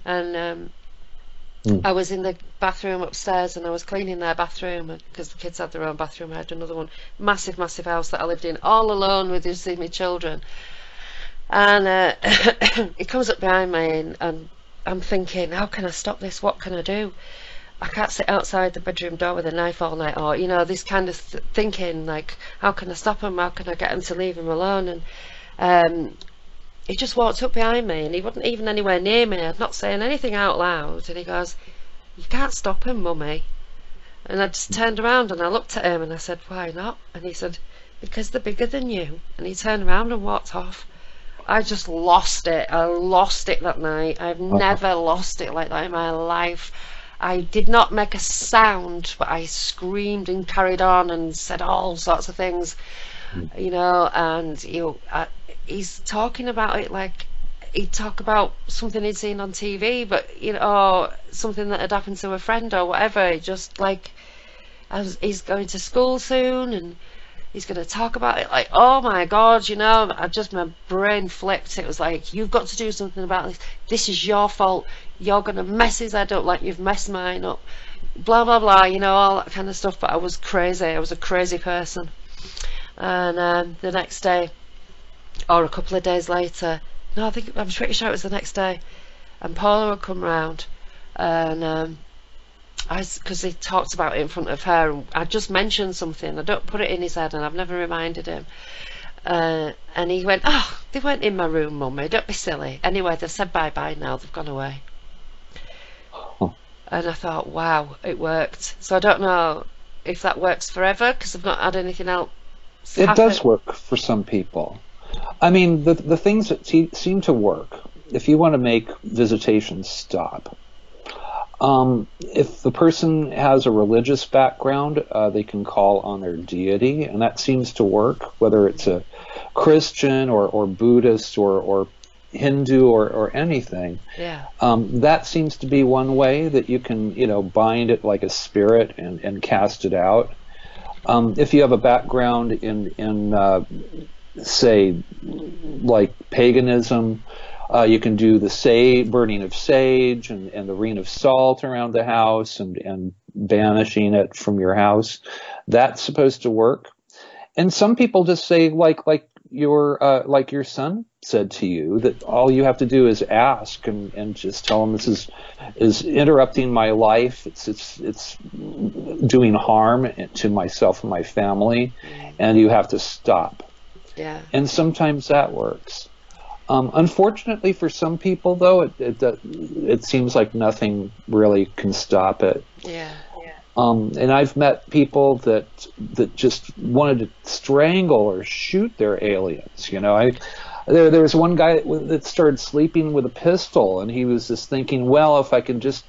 Speaker 1: And I was in the bathroom upstairs, and I was cleaning their bathroom, because the kids had their own bathroom. I had another one, massive house that I lived in, all alone with my children. And he comes up behind me, and I'm thinking, how can I stop this? What can I do? I can't sit outside the bedroom door with a knife all night, or, you know, this kind of thinking, like, how can I stop him? How can I get him to leave him alone? And he just walked up behind me, and he wasn't even anywhere near me. I'm not saying anything out loud, and he goes, "You can't stop him, Mummy." And I just turned around and I looked at him and I said, "Why not?" And he said, "Because they're bigger than you." And he turned around and walked off. I just lost it. I lost it that night. I've never lost it like that in my life. I did not make a sound, but I screamed and carried on and said all sorts of things, you know. And he's talking about it like he'd talk about something he'd seen on TV, but, you know, or something that had happened to a friend or whatever. Just like, he's going to school soon and he's going to talk about it, like, oh my God, you know. My brain flipped. It was like, you've got to do something about this. This is your fault. You're going to mess his head up like you've messed mine up. Blah, blah, blah, you know, all that kind of stuff. But I was crazy. I was a crazy person. And the next day, or a couple of days later, no, I'm pretty sure it was the next day, and Paula would come round, and because he talked about it in front of her, and I just mentioned something. I don't put it in his head, and I've never reminded him. And he went, "Oh, they weren't in my room, Mummy. Don't be silly. Anyway, they've said bye-bye now. They've gone away." And I thought, wow, it worked. So I don't know if that works forever, because I've not had anything else happen.
Speaker 2: It does work for some people. I mean, the things that seem to work, if you want to make visitations stop, if the person has a religious background, they can call on their deity, and that seems to work, whether it's a Christian or Buddhist or Hindu or anything.
Speaker 1: Yeah.
Speaker 2: That seems to be one way that you can, you know, bind it like a spirit and cast it out. If you have a background in say, like paganism, you can do the burning of sage and the rain of salt around the house and banishing it from your house. That's supposed to work. And some people just say, like your son said to you, that all you have to do is ask and just tell him, this is interrupting my life. It's doing harm to myself and my family, and you have to stop.
Speaker 1: Yeah.
Speaker 2: And sometimes that works. Unfortunately for some people, though, it seems like nothing really can stop it.
Speaker 1: Yeah.
Speaker 2: And I've met people that just wanted to strangle or shoot their aliens. You know, there was one guy that started sleeping with a pistol, and he was just thinking, well, if I can just,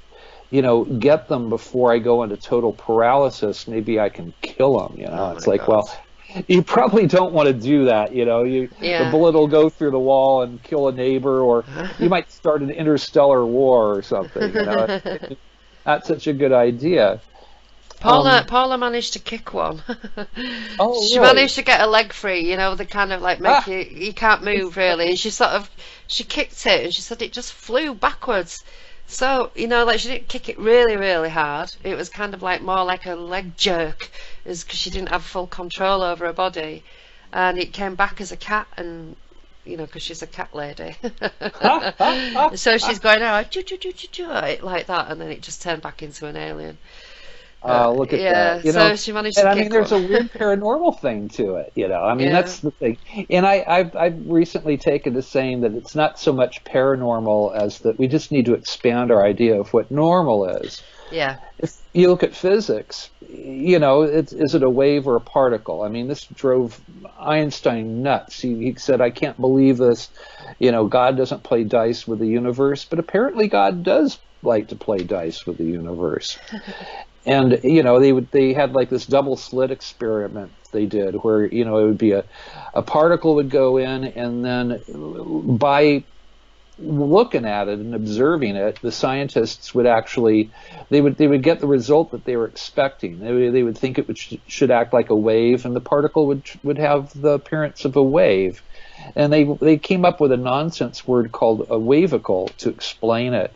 Speaker 2: you know, get them before I go into total paralysis, maybe I can kill them. You know, it's like, well, you probably don't want to do that, you know. The bullet will go through the wall and kill a neighbor, or you might start an interstellar war or something. You know, not such a good idea.
Speaker 1: Paula managed to kick one.
Speaker 2: Oh,
Speaker 1: she
Speaker 2: really?
Speaker 1: managed to get a leg free. You know, they kind of like make you can't move really. And she kicked it, and she said it just flew backwards. So, you know, like, she didn't kick it really, really hard. It was kind of like more like a leg jerk, because she didn't have full control over her body. And it came back as a cat, and, you know, because she's a cat lady. So she's going, oh, like that, and then it just turned back into an alien.
Speaker 2: Look at that. You know,
Speaker 1: so she managed to kick
Speaker 2: I mean, there's
Speaker 1: one.
Speaker 2: a weird paranormal thing to it, you know. I mean, that's the thing. And I've recently taken to saying that it's not so much paranormal as that we just need to expand our idea of what normal is.
Speaker 1: Yeah.
Speaker 2: If you look at physics, you know, is it a wave or a particle? I mean, this drove Einstein nuts. He said, I can't believe this. You know, God doesn't play dice with the universe, but apparently God does like to play dice with the universe. And, you know, they had like this double slit experiment they did where, you know, it would be a particle would go in, and then by looking at it and observing it, the scientists would actually, they would get the result that they were expecting. They would think it should act like a wave, and the particle would have the appearance of a wave. And they came up with a nonsense word called a wavicle to explain it.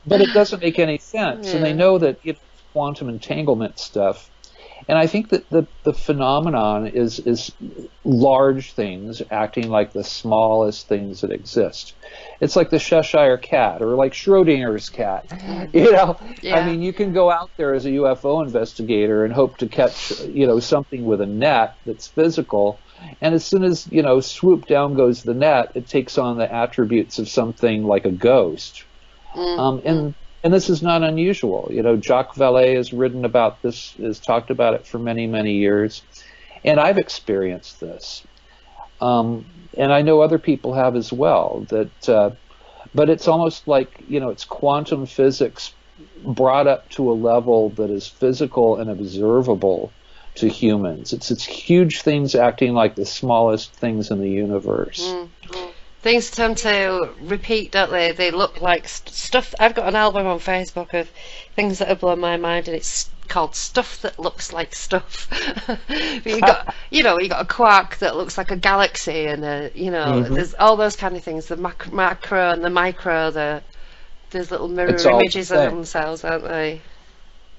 Speaker 2: But it doesn't make any sense. Yeah. And they know that it's quantum entanglement stuff. And I think that the phenomenon is large things acting like the smallest things that exist. It's like the Cheshire cat or like Schrodinger's cat. You know,
Speaker 1: Yeah.
Speaker 2: I mean, you can go out there as a UFO investigator and hope to catch, something with a net that's physical. And as soon as, swoop down goes the net, it takes on the attributes of something like a ghost. And this is not unusual. Jacques Vallée has written about this, has talked about it for many, many years. And I've experienced this. And I know other people have as well. But it's almost like, it's quantum physics brought up to a level that is physical and observable to humans. It's huge things acting like the smallest things in the universe.
Speaker 1: Things tend to repeat, don't they? They look like stuff. I've got an album on Facebook of things that have blown my mind, and it's called Stuff That Looks Like Stuff. But you got, you got a quark that looks like a galaxy, and there's all those kind of things. The macro and the micro. There's little mirror images of themselves, aren't they?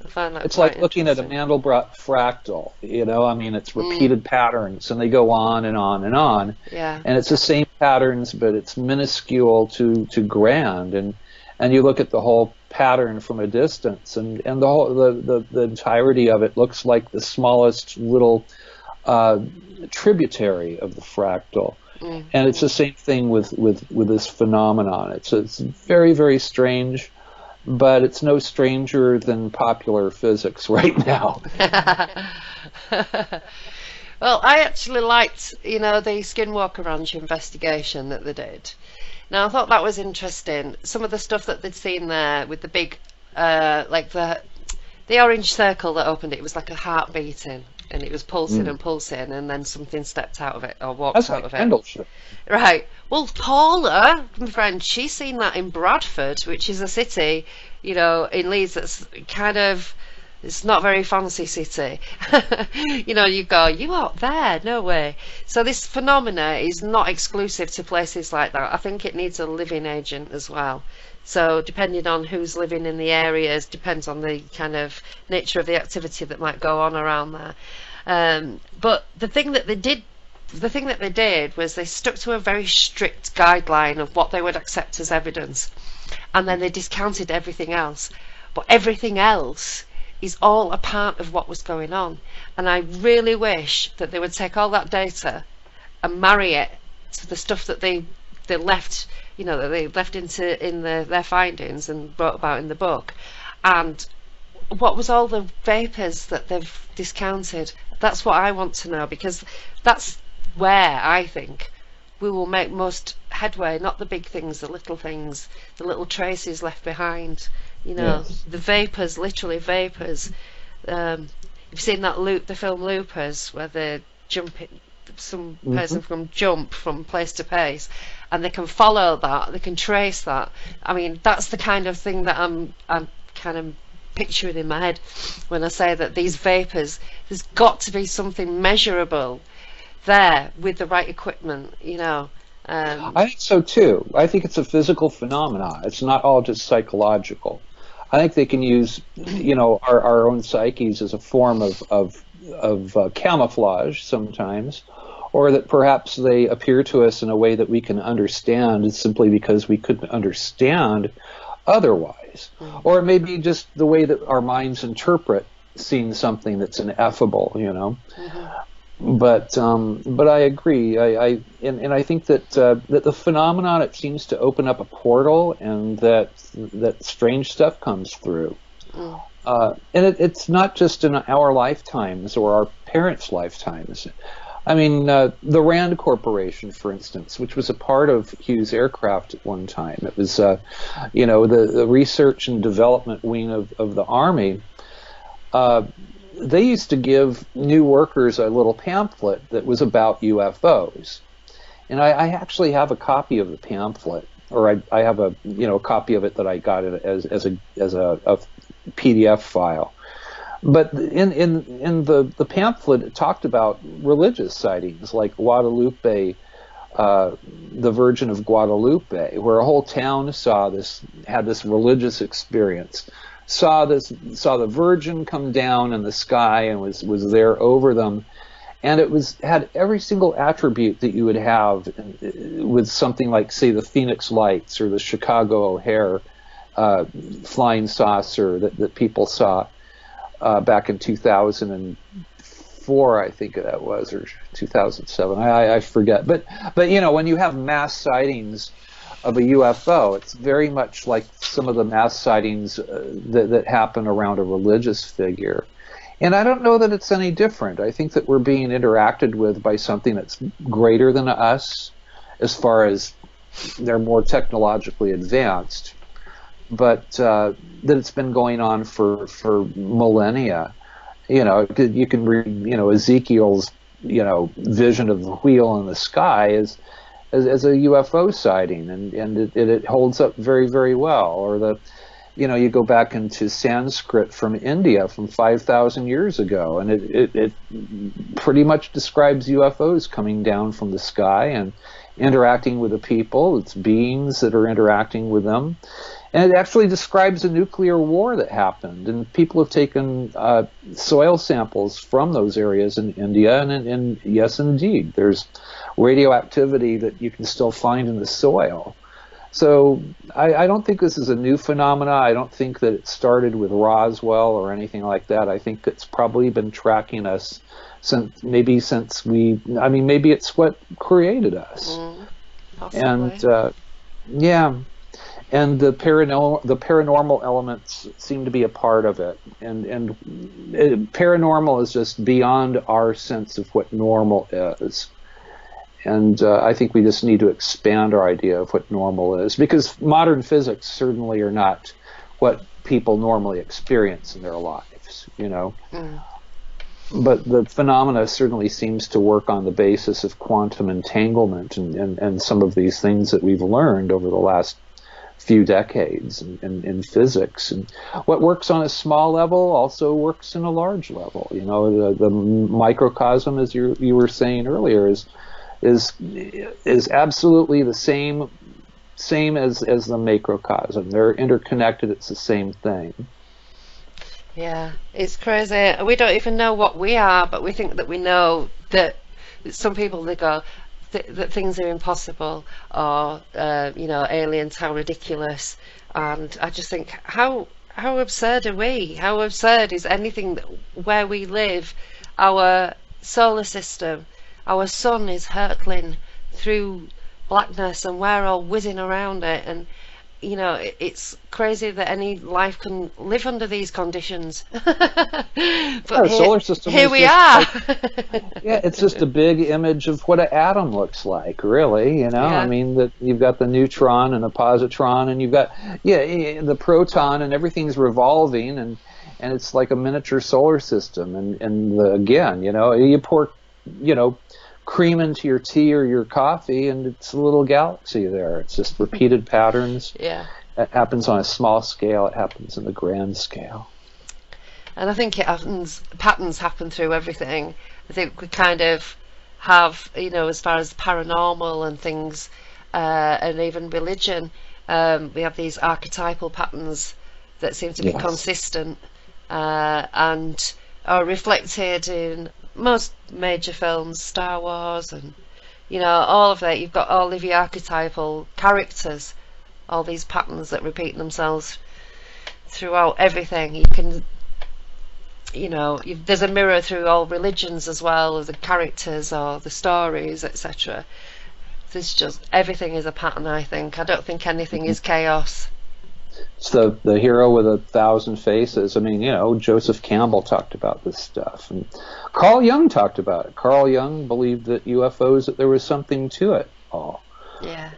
Speaker 1: I find that
Speaker 2: it's like looking at a Mandelbrot fractal, I mean, it's repeated patterns, and they go on and on and on.
Speaker 1: Yeah.
Speaker 2: And it's the same patterns, but it's minuscule to grand. And you look at the whole pattern from a distance, and the whole the entirety of it looks like the smallest little tributary of the fractal. And it's the same thing with this phenomenon. It's very, very strange. But it's no stranger than popular physics right now.
Speaker 1: Well, I actually liked, the Skinwalker Ranch investigation that they did. Now, I thought that was interesting. Some of the stuff that they'd seen there with the big, like the orange circle that opened, it was like a heart beating. And it was pulsing and pulsing, and then something stepped out of it or walked out of it. Right. Well, Paula, my friend, she's seen that in Bradford, which is a city, in Leeds that's kind of, it's not a very fancy city. You go, you out there? No way. So this phenomena is not exclusive to places like that. I think it needs a living agent as well. So depending on who's living in the areas, depends on the kind of nature of the activity that might go on around there. But the thing that they did was they stuck to a very strict guideline of what they would accept as evidence, and then they discounted everything else. But everything else is all a part of what was going on, and I really wish that they would take all that data and marry it to the stuff that they left, that they left in their findings and wrote about in the book. And what was all the vapors that they've discounted? That's what I want to know, because that's where I think we will make most headway, not the big things, the little things, the little traces left behind.
Speaker 2: Yes.
Speaker 1: The vapors, literally vapors. You've seen that the film Loopers, where they're jumping, some person can jump from place to place, and they can follow that, they can trace that. I mean, that's the kind of thing that I'm kind of picturing in my head when I say that these vapors, there's got to be something measurable there with the right equipment,
Speaker 2: I think so too. I think it's a physical phenomenon. It's not all just psychological. I think they can use, our own psyches as a form of camouflage sometimes, or that perhaps they appear to us in a way that we can understand simply because we couldn't understand otherwise. Or it may be just the way that our minds interpret seeing something that's ineffable, But I agree. I think that that the phenomenon, it seems to open up a portal, and that strange stuff comes through. And it's not just in our lifetimes or our parents' lifetimes. I mean, the Rand Corporation, for instance, which was a part of Hugh's aircraft at one time. It was, the research and development wing of the Army. They used to give new workers a little pamphlet that was about UFOs. And I actually have a copy of the pamphlet, or I have a copy of it that I got as a PDF file. But in the pamphlet, it talked about religious sightings like Guadalupe, the Virgin of Guadalupe, where a whole town had this religious experience saw the Virgin come down in the sky and was there over them, and it had every single attribute that you would have with something like, say, the Phoenix Lights or the Chicago O'Hare flying saucer that people saw back in 2004, I think that was, or 2007. I forget. But when you have mass sightings of a UFO, it's very much like some of the mass sightings that happen around a religious figure. And I don't know that it's any different. I think that we're being interacted with by something that's greater than us, as far as they're more technologically advanced, but that it's been going on for millennia. You can read, Ezekiel's, vision of the wheel in the sky as a UFO sighting, and it holds up very, very well. Or you go back into Sanskrit from India from 5,000 years ago, and it pretty much describes UFOs coming down from the sky and interacting with the people. It's beings that are interacting with them. And it actually describes a nuclear war that happened, and people have taken soil samples from those areas in India, and yes, indeed, there's radioactivity that you can still find in the soil. So I don't think this is a new phenomena. I don't think that it started with Roswell or anything like that. I think it's probably been tracking us maybe it's what created us.
Speaker 1: Possibly.
Speaker 2: And yeah. And the paranormal elements seem to be a part of it, and paranormal is just beyond our sense of what normal is, and I think we just need to expand our idea of what normal is, because modern physics certainly are not what people normally experience in their lives, But the phenomena certainly seems to work on the basis of quantum entanglement and some of these things that we've learned over the last few decades in physics. And what works on a small level also works in a large level. The microcosm, as you were saying earlier, is absolutely the same as the macrocosm. They're interconnected. It's the same thing.
Speaker 1: Yeah, it's crazy. We don't even know what we are, but we think that we know that. Some people, they go that things are impossible, or aliens, how ridiculous. And I just think, how absurd are we? How absurd is anything where we live? Our solar system, our sun is hurtling through blackness, and we're all whizzing around it, and it's crazy that any life can live under these conditions. But
Speaker 2: solar system.
Speaker 1: Here we are.
Speaker 2: Yeah, it's just a big image of what an atom looks like, really.
Speaker 1: Yeah.
Speaker 2: I mean, that you've got the neutron and a positron, and you've got the proton, and everything's revolving, and it's like a miniature solar system. And again, you pour cream into your tea or your coffee, and it's a little galaxy there. It's just repeated patterns.
Speaker 1: Yeah.
Speaker 2: It happens on a small scale. It happens in the grand scale.
Speaker 1: And I think patterns happen through everything. I think we kind of have, as far as paranormal and things, and even religion, we have these archetypal patterns that seem to be consistent, and are reflected in most major films, Star Wars, and all of that. You've got all of your archetypal characters, all these patterns that repeat themselves throughout everything. You can, there's a mirror through all religions as well as the characters or the stories, etc. There's just everything is a pattern. I don't think anything is chaos.
Speaker 2: It's the hero with 1,000 faces. I mean, Joseph Campbell talked about this stuff, and Carl Jung talked about it. Carl Jung believed that UFOs, that there was something to it all.
Speaker 1: Yeah.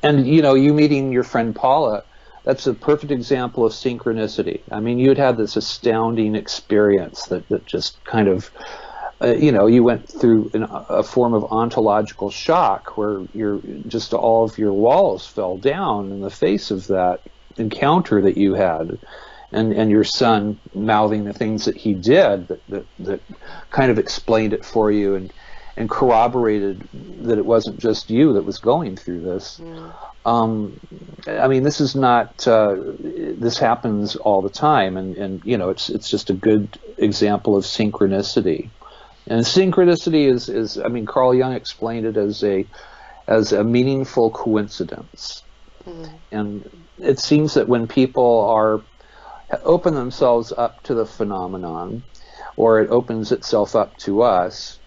Speaker 2: And you meeting your friend Paula, that's a perfect example of synchronicity. I mean, you'd had this astounding experience that just kind of, you went through a form of ontological shock where all of your walls fell down in the face of that encounter that you had, and your son mouthing the things that he did that kind of explained it for you, and corroborated that it wasn't just you that was going through this. I mean, this is not, this happens all the time, and you know, it's just a good example of synchronicity. And synchronicity is, I mean, Carl Jung explained it as a meaningful coincidence. And it seems that when people open themselves up to the phenomenon, or it opens itself up to us,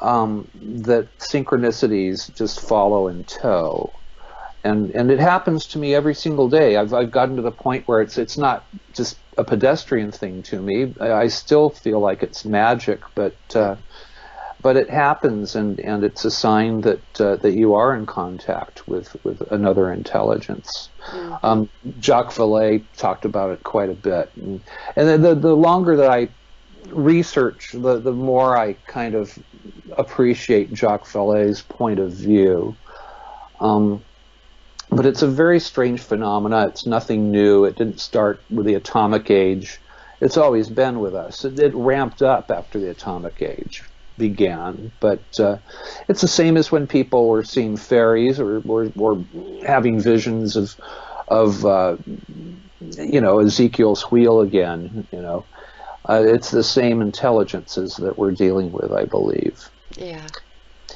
Speaker 2: that synchronicities just follow in tow. And it happens to me every single day. I've gotten to the point where it's not just a pedestrian thing to me. I still feel like it's magic, but it happens, and it's a sign that you are in contact with another intelligence. Jacques Vallée talked about it quite a bit, and the longer that I research, the more I kind of appreciate Jacques Vallée's point of view. But it's a very strange phenomena. It's nothing new. It didn't start with the atomic age. It's always been with us. It ramped up after the atomic age began. But it's the same as when people were seeing fairies or having visions of you know, Ezekiel's wheel again. You know, it's the same intelligences that we're dealing with, I believe.
Speaker 1: Yeah.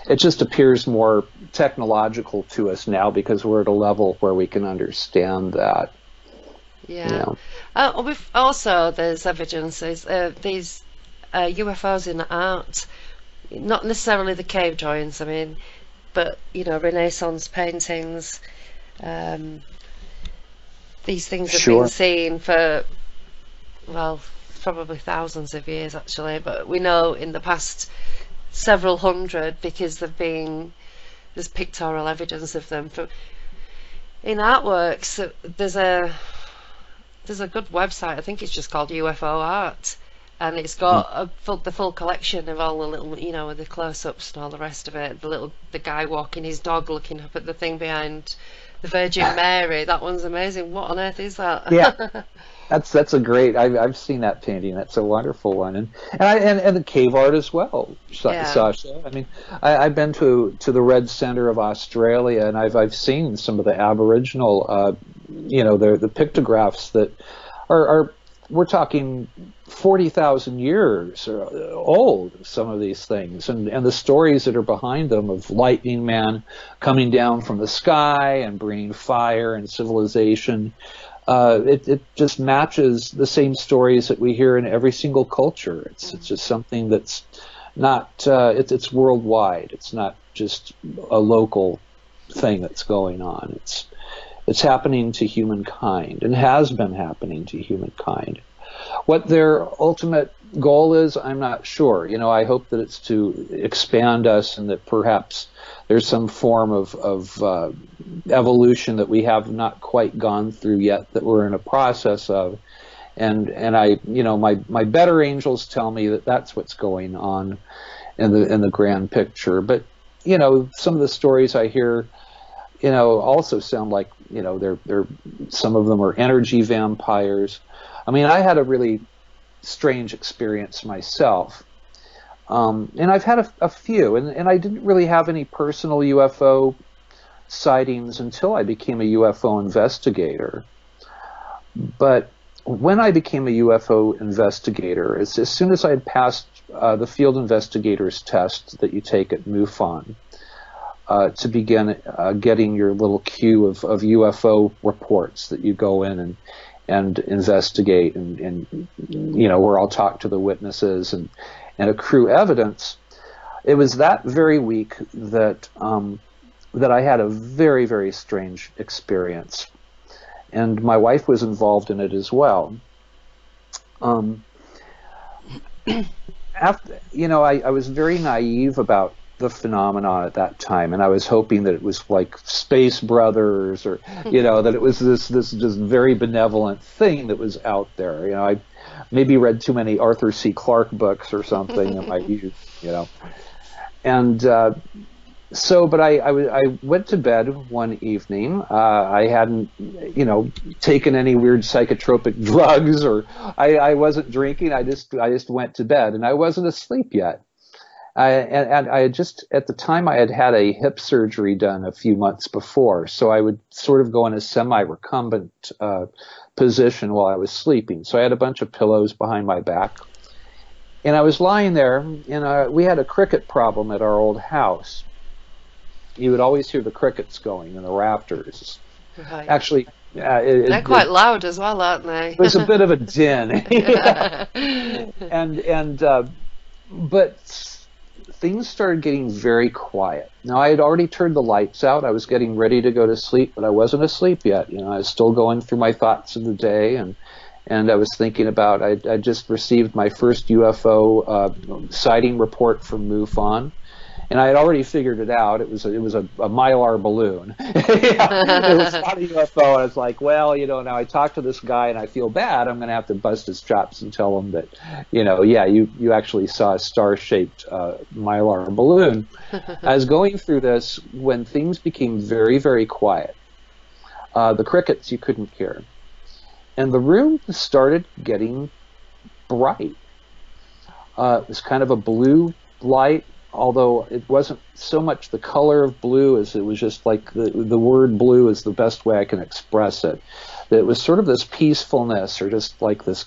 Speaker 2: It just appears more technological to us now because we're at a level where we can understand that.
Speaker 1: Yeah. We've also, there's evidences, these UFOs in art, not necessarily the cave drawings, I mean, but, you know, Renaissance paintings. These things have been seen for, well, probably thousands of years actually, but we know in the past several hundred, because there's pictorial evidence of them in artworks. There's a good website, I think it's just called UFO Art, and it's got the full collection of all the little, you know, with the close-ups and all the rest of it. The guy walking his dog, looking up at the thing behind the Virgin Mary. That one's amazing. What on earth is that?
Speaker 2: Yeah. That's a great. I've seen that painting. That's a wonderful one, and the cave art as well, Sasha. I mean, I've been to the Red Centre of Australia, and I've seen some of the Aboriginal, you know, the pictographs that are we're talking 40,000 years old. Some of these things, and the stories that are behind them of lightning man coming down from the sky and bringing fire and civilization. It just matches the same stories that we hear in every single culture. It's just something that's not, it's worldwide. It's not just a local thing that's going on. It's happening to humankind and has been happening to humankind. What their ultimate goal is, I'm not sure. You know, I hope that it's to expand us, and that perhaps there's some form of evolution that we have not quite gone through yet, that we're in a process of. And I, you know, my better angels tell me that that's what's going on in the grand picture. But, you know, some of the stories I hear, you know, also sound like, you know, they're some of them are energy vampires. I mean, I had a really strange experience myself. And I've had a few, and I didn't really have any personal UFO sightings until I became a UFO investigator. But when I became a UFO investigator, as soon as I had passed the field investigator's test that you take at MUFON, to begin getting your little queue of UFO reports that you go in and investigate, and you know, where I'll talk to the witnesses and accrue evidence. It was that very week that I had a very, very strange experience, and my wife was involved in it as well. After, you know, I was very naive about the phenomenon at that time, and I was hoping that it was like Space Brothers, or you know, that it was this just very benevolent thing that was out there. You know, I maybe read too many Arthur C. Clarke books or something in my youth, you know. And but I went to bed one evening. I hadn't, you know, taken any weird psychotropic drugs, or I wasn't drinking. I just went to bed, and I wasn't asleep yet. And I had just, at the time, I had had a hip surgery done a few months before, so I would sort of go in a semi-recumbent position while I was sleeping. So I had a bunch of pillows behind my back. And I was lying there, and we had a cricket problem at our old house. You would always hear the crickets going in the rafters.
Speaker 1: Right.
Speaker 2: Actually,
Speaker 1: they're quite loud as well, aren't they?
Speaker 2: It was a bit of a din. Yeah. But things started getting very quiet. Now, I had already turned the lights out. I was getting ready to go to sleep, but I wasn't asleep yet. I was still going through my thoughts of the day, and I was thinking about, I just received my first UFO sighting report from MUFON, and I had already figured it out. It was a Mylar balloon. It was not a UFO. And I was like, well, now I talked to this guy and I feel bad. I'm going to have to bust his chops and tell him that, yeah, you actually saw a star-shaped Mylar balloon. I was going through this when things became very, very quiet. The crickets you couldn't hear. And the room started getting bright. It was kind of a blue light, although it wasn't so much the color of blue as it was just like the word blue is the best way I can express it. It was sort of this peacefulness, or just like this,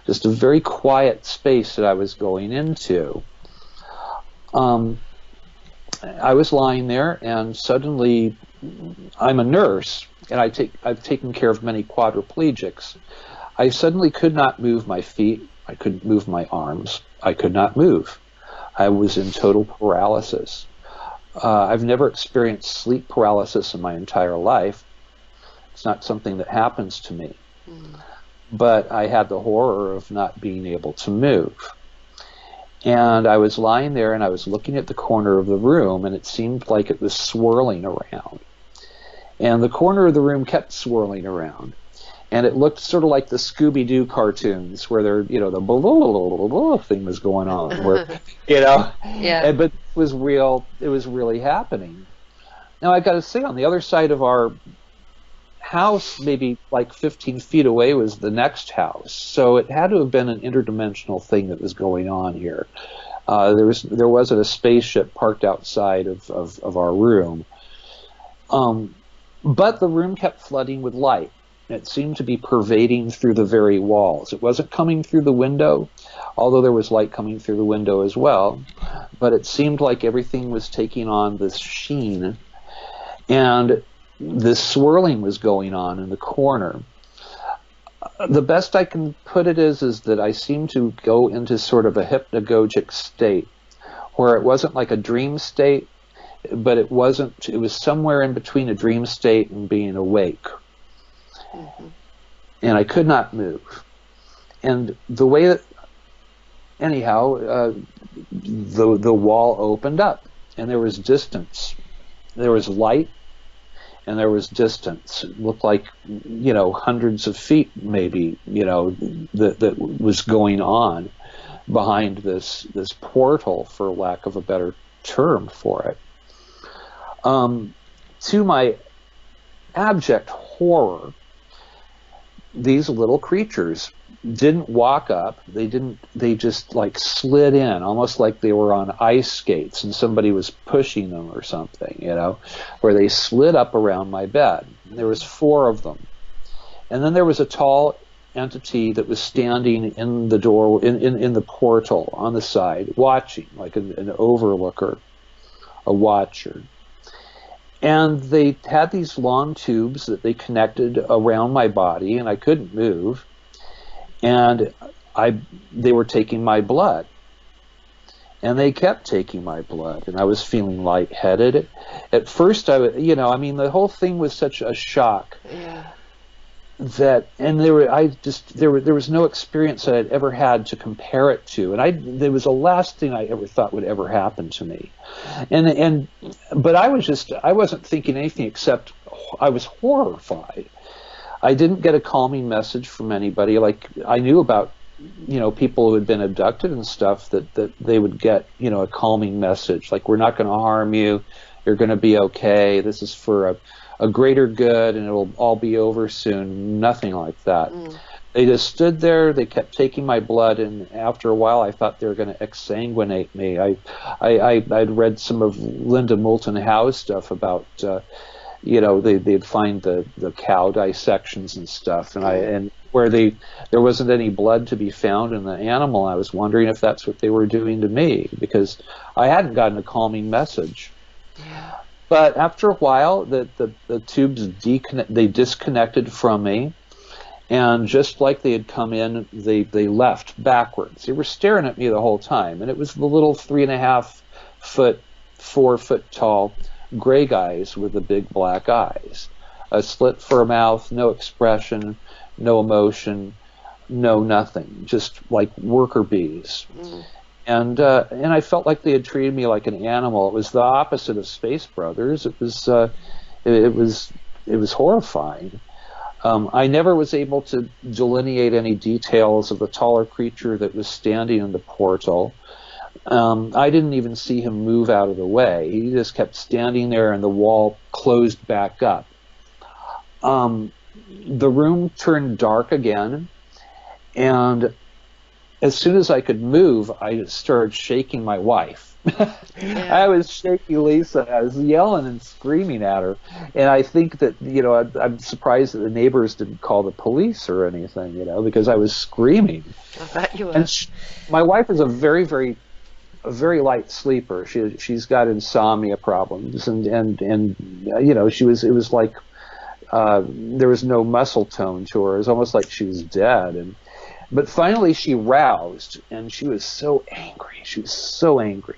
Speaker 2: just a very quiet space that I was going into. I was lying there, and suddenly, I'm a nurse, and I've taken care of many quadriplegics. I suddenly could not move my feet. I couldn't move my arms. I could not move. I was in total paralysis. I've never experienced sleep paralysis in my entire life. It's not something that happens to me. But I had the horror of not being able to move. And I was lying there, and I was looking at the corner of the room, and it seemed like it was swirling around. And the corner of the room kept swirling around. And it looked sort of like the Scooby-Doo cartoons where they're, the blah, blah, blah, blah thing was going on. Where,
Speaker 1: Yeah.
Speaker 2: But it was real. It was really happening. Now, I got to say, on the other side of our house, maybe like 15 feet away, was the next house. So it had to have been an interdimensional thing that was going on here. There wasn't a spaceship parked outside of our room. But the room kept flooding with light. It seemed to be pervading through the very walls. It wasn't coming through the window, although there was light coming through the window as well. But it seemed like everything was taking on this sheen. And this swirling was going on in the corner. The best I can put it is that I seemed to go into sort of a hypnagogic state, where it wasn't like a dream state, but it was somewhere in between a dream state and being awake. And I could not move. And the way that, anyhow, the wall opened up, and there was distance. There was light, and there was distance. It looked like, hundreds of feet, maybe, that was going on behind this portal, for lack of a better term for it. To my abject horror, these little creatures didn't walk up. They just like slid in, almost like they were on ice skates and somebody was pushing them or something, where they slid up around my bed. There was 4 of them. And then there was a tall entity that was standing in the door, in the portal on the side, watching, like an overlooker, a watcher. And they had these long tubes that they connected around my body, and I couldn't move. And they were taking my blood. And they kept taking my blood, and I was feeling lightheaded. At first, the whole thing was such a shock.
Speaker 1: Yeah.
Speaker 2: There was no experience that I'd ever had to compare it to, and there was the last thing I ever thought would ever happen to me, but I wasn't thinking anything except I was horrified. I didn't get a calming message from anybody. Like, I knew about, people who had been abducted and stuff, that they would get, a calming message, like, we're not going to harm you, you're going to be okay, this is for a greater good, and it'll all be over soon. Nothing like that. They just stood there. They kept taking my blood, and after a while, I thought they were going to exsanguinate me. I'd read some of Linda Moulton Howe's stuff about, they'd find the cow dissections and stuff, and where there wasn't any blood to be found in the animal. I was wondering if that's what they were doing to me, because I hadn't gotten a calming message.
Speaker 1: Yeah.
Speaker 2: But after a while, the tubes disconnected from me. And just like they had come in, they left backwards. They were staring at me the whole time. And it was the little 3.5 foot, 4 foot tall gray guys with the big black eyes. A slit for a mouth, no expression, no emotion, no nothing. Just like worker bees. Mm. And I felt like they had treated me like an animal. It was the opposite of Space Brothers. It was horrifying. I never was able to delineate any details of the taller creature that was standing in the portal. I didn't even see him move out of the way. He just kept standing there, and the wall closed back up. The room turned dark again, and as soon as I could move, I started shaking my wife. Yeah. I was shaking Lisa. I was yelling and screaming at her. And I think that, I'm surprised that the neighbors didn't call the police or anything, because I was screaming.
Speaker 1: I bet you were.
Speaker 2: And my wife is a very, very light sleeper. She's got insomnia problems. And it was like there was no muscle tone to her. It was almost like she was dead. But finally she roused, and she was so angry. She was so angry.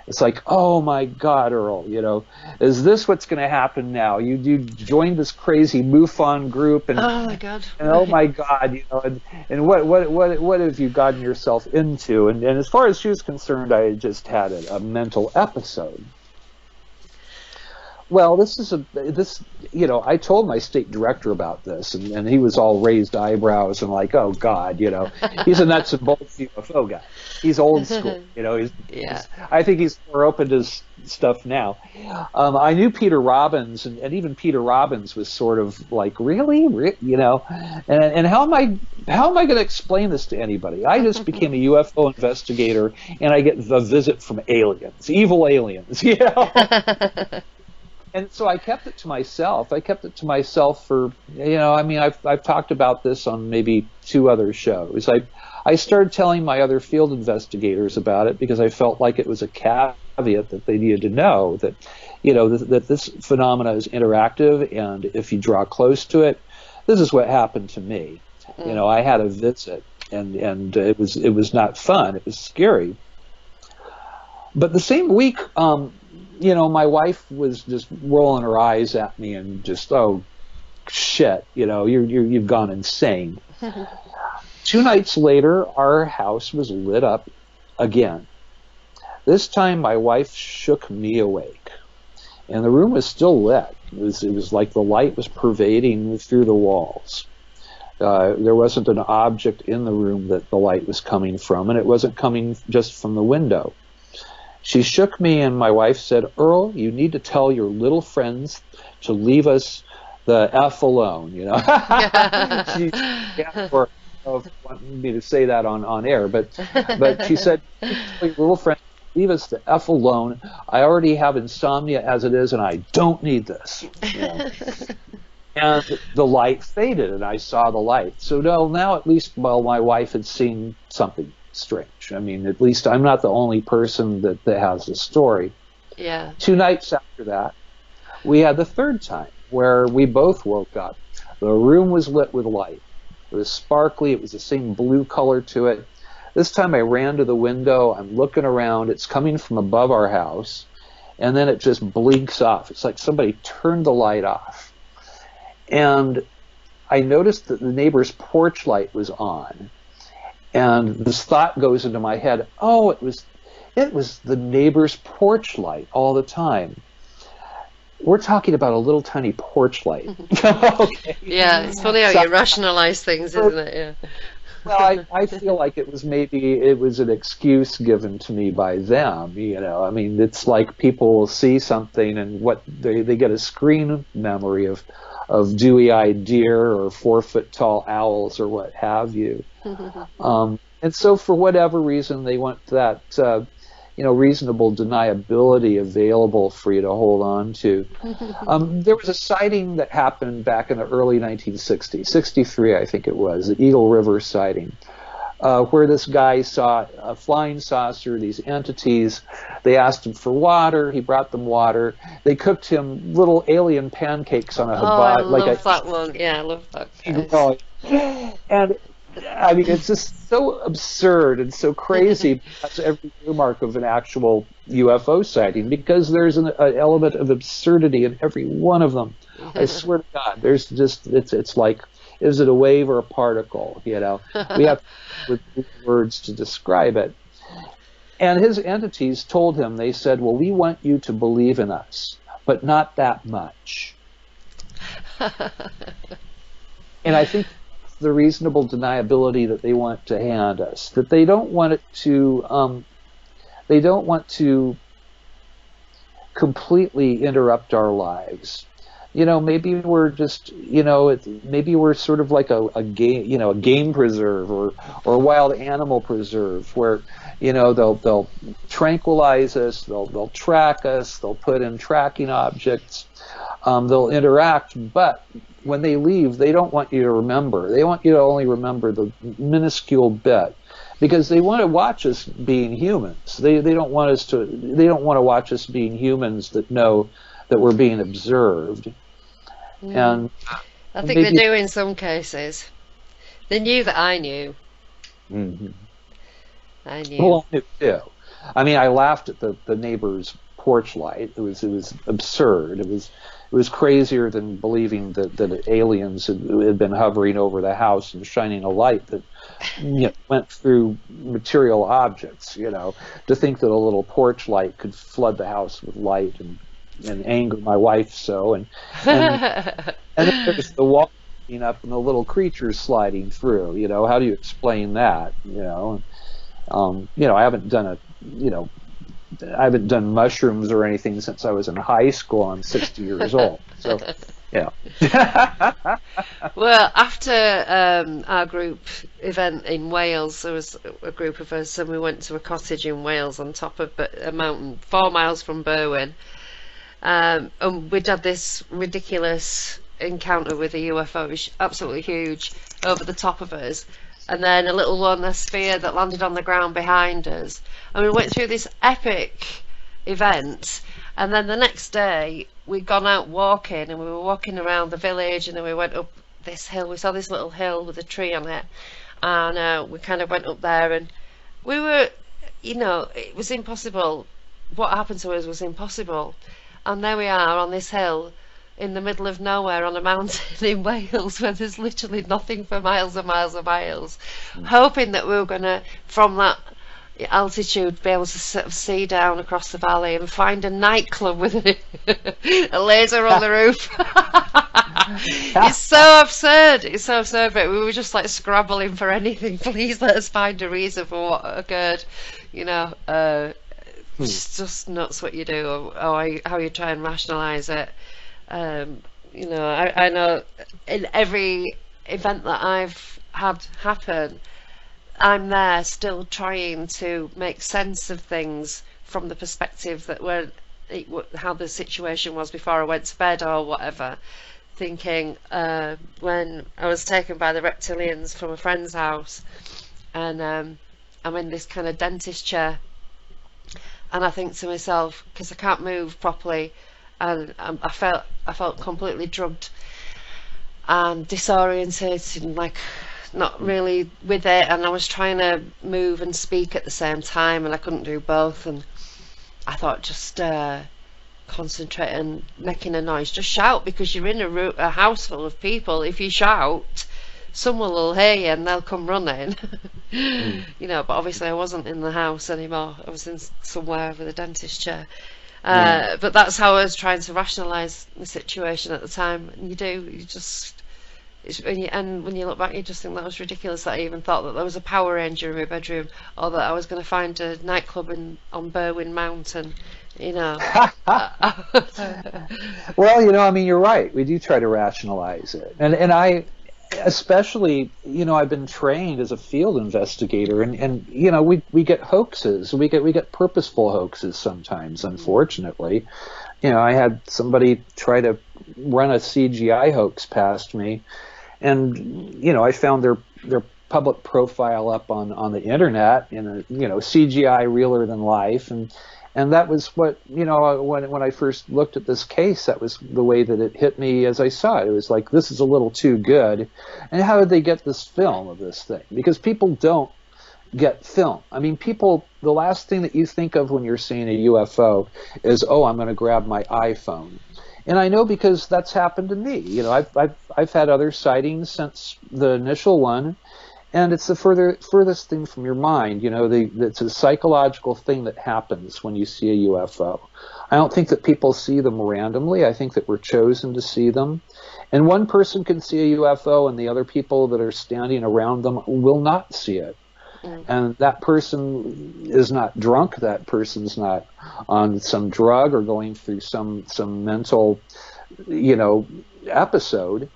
Speaker 2: It's like, oh my God, Earl, is this what's going to happen now? You joined this crazy MUFON group, and
Speaker 1: oh my God,
Speaker 2: and oh my God, and what have you gotten yourself into? And as far as she was concerned, I had just had a mental episode. Well, I told my state director about this, and he was all raised eyebrows and like, oh God, he's a nuts and bolts UFO guy. He's old school, I think he's more open to stuff now. I knew Peter Robbins, and even Peter Robbins was sort of like, really, and how am I going to explain this to anybody? I just became a UFO investigator, and I get the visit from aliens, evil aliens, And so I kept it to myself. I kept it to myself for, I've talked about this on maybe 2 other shows. I started telling my other field investigators about it because I felt like it was a caveat that they needed to know that, that this phenomena is interactive, and if you draw close to it, this is what happened to me. Mm. I had a visit, and it was not fun. It was scary. But the same week, my wife was just rolling her eyes at me and just, oh, shit, you've gone insane. 2 nights later, our house was lit up again. This time, my wife shook me awake, and the room was still lit. It was like the light was pervading through the walls. There wasn't an object in the room that the light was coming from, and it wasn't coming just from the window. She shook me, and my wife said, Earl, you need to tell your little friends to leave us the F alone, She wanted me to say that on air, but she said, tell your little friends, leave us the F alone. I already have insomnia as it is, and I don't need this. And the light faded, and I saw the light. So now at least, my wife had seen something strange. At least I'm not the only person that has the story.
Speaker 1: Yeah.
Speaker 2: 2 nights after that, we had the 3rd time where we both woke up. The room was lit with light. It was sparkly. It was the same blue color to it. This time I ran to the window. I'm looking around. It's coming from above our house, and then it just blinks off. It's like somebody turned the light off. And I noticed that the neighbor's porch light was on. And this thought goes into my head, oh, it was the neighbor's porch light all the time. We're talking about a little tiny porch light. Okay.
Speaker 1: Yeah, it's funny how you rationalize things, isn't it? Yeah.
Speaker 2: Well, I feel like it was an excuse given to me by them. It's like people will see something, and what they get a screen memory of dewy-eyed deer or 4-foot-tall owls or what have you. And so for whatever reason, they want that, reasonable deniability available for you to hold on to. There was a sighting that happened back in the early 1960s, 63, I think it was, the Eagle River sighting, where this guy saw a flying saucer, these entities. They asked him for water. He brought them water. They cooked him little alien pancakes on a hibachi.
Speaker 1: I love that one. Yeah, I love that.
Speaker 2: And I mean, it's just so absurd and so crazy. That's every earmark of an actual UFO sighting, because there's an element of absurdity in every one of them. I swear to God, there's just, it's like, is it a wave or a particle? We have with words to describe it. And his entities told him, they said, well, we want you to believe in us, but not that much. And I think the reasonable deniability that they want to hand us, that they don't want it to, they don't want to completely interrupt our lives. Maybe we're just, maybe we're sort of like a game, a game preserve or a wild animal preserve where, they'll tranquilize us, they'll track us, they'll put in tracking objects, they'll interact, but when they leave, they don't want you to remember. They want you to only remember the minuscule bit, because they want to watch us being humans. They don't want us to. They don't want to watch us being humans that know that we're being observed. And
Speaker 1: I think they do in some cases. They knew that I knew. I knew.
Speaker 2: Well, I knew too. I mean, I laughed at the neighbor's porch light. It was absurd. It was crazier than believing that aliens had been hovering over the house and shining a light that went through material objects. To think that a little porch light could flood the house with light and anger my wife so. And then there's the wall up and the little creatures sliding through. How do you explain that? I haven't done I haven't done mushrooms or anything since I was in high school. I'm 60 years old. So, yeah.
Speaker 1: Well, after our group event in Wales, there was a group of us, and we went to a cottage in Wales on top of a mountain 4 miles from Berwyn. And we'd had this ridiculous encounter with a UFO. It was absolutely huge over the top of us. And then a little one, a sphere that landed on the ground behind us. And we went through this epic event. And then the next day, we'd gone out walking, and we were walking around the village, and then we went up this hill. We saw this little hill with a tree on it. And we kind of went up there, and we were, it was impossible. What happened to us was impossible. And there we are on this hill, in the middle of nowhere on a mountain in Wales, where there's literally nothing for miles and miles and miles, hoping that we were going to, from that altitude, be able to sort of see down across the valley and find a nightclub with a laser on the roof. It's so absurd, but we were just like scrabbling for anything. Please let us find a reason for what occurred. It's just nuts what you do, or how you try and rationalize it. I know in every event that I've had happen, I'm there still trying to make sense of things from the perspective that how the situation was before I went to bed or whatever. Thinking when I was taken by the reptilians from a friend's house, and I'm in this kind of dentist chair, and I think to myself, because I can't move properly, and I felt completely drugged and disorientated and like not really with it, and I was trying to move and speak at the same time, and I couldn't do both. And I thought, just concentrate on making a noise, just shout, because you're in a house full of people. If you shout, someone will hear you and they'll come running. But obviously I wasn't in the house anymore. I was in somewhere with a dentist chair. But that's how I was trying to rationalise the situation at the time. And you just And when you look back, you just think that was ridiculous that I even thought that there was a Power Ranger in my bedroom, or that I was going to find a nightclub on Berwyn Mountain, you know.
Speaker 2: Well, you know, I mean, you're right. We do try to rationalize it, and I, especially, you know, I've been trained as a field investigator, and you know, we get hoaxes, we get purposeful hoaxes sometimes, unfortunately. You know, I had somebody try to run a CGI hoax past me, and you know, I found their public profile up on the internet in a, you know, CGI realer than life, and that was what, you know, when I first looked at this case, that was the way that it hit me as I saw it. It was like, this is a little too good. And how did they get this film of this thing? Because people don't get film. I mean, people, the last thing that you think of when you're seeing a UFO is, oh, I'm going to grab my iPhone. And I know because that's happened to me. You know, I've had other sightings since the initial one, and it's the furthest thing from your mind. You know, it's a psychological thing that happens when you see a UFO. I don't think that people see them randomly. I think that we're chosen to see them. And one person can see a UFO, and the other people that are standing around them will not see it. And that person is not drunk. That person's not on some drug or going through some mental, you know, episode.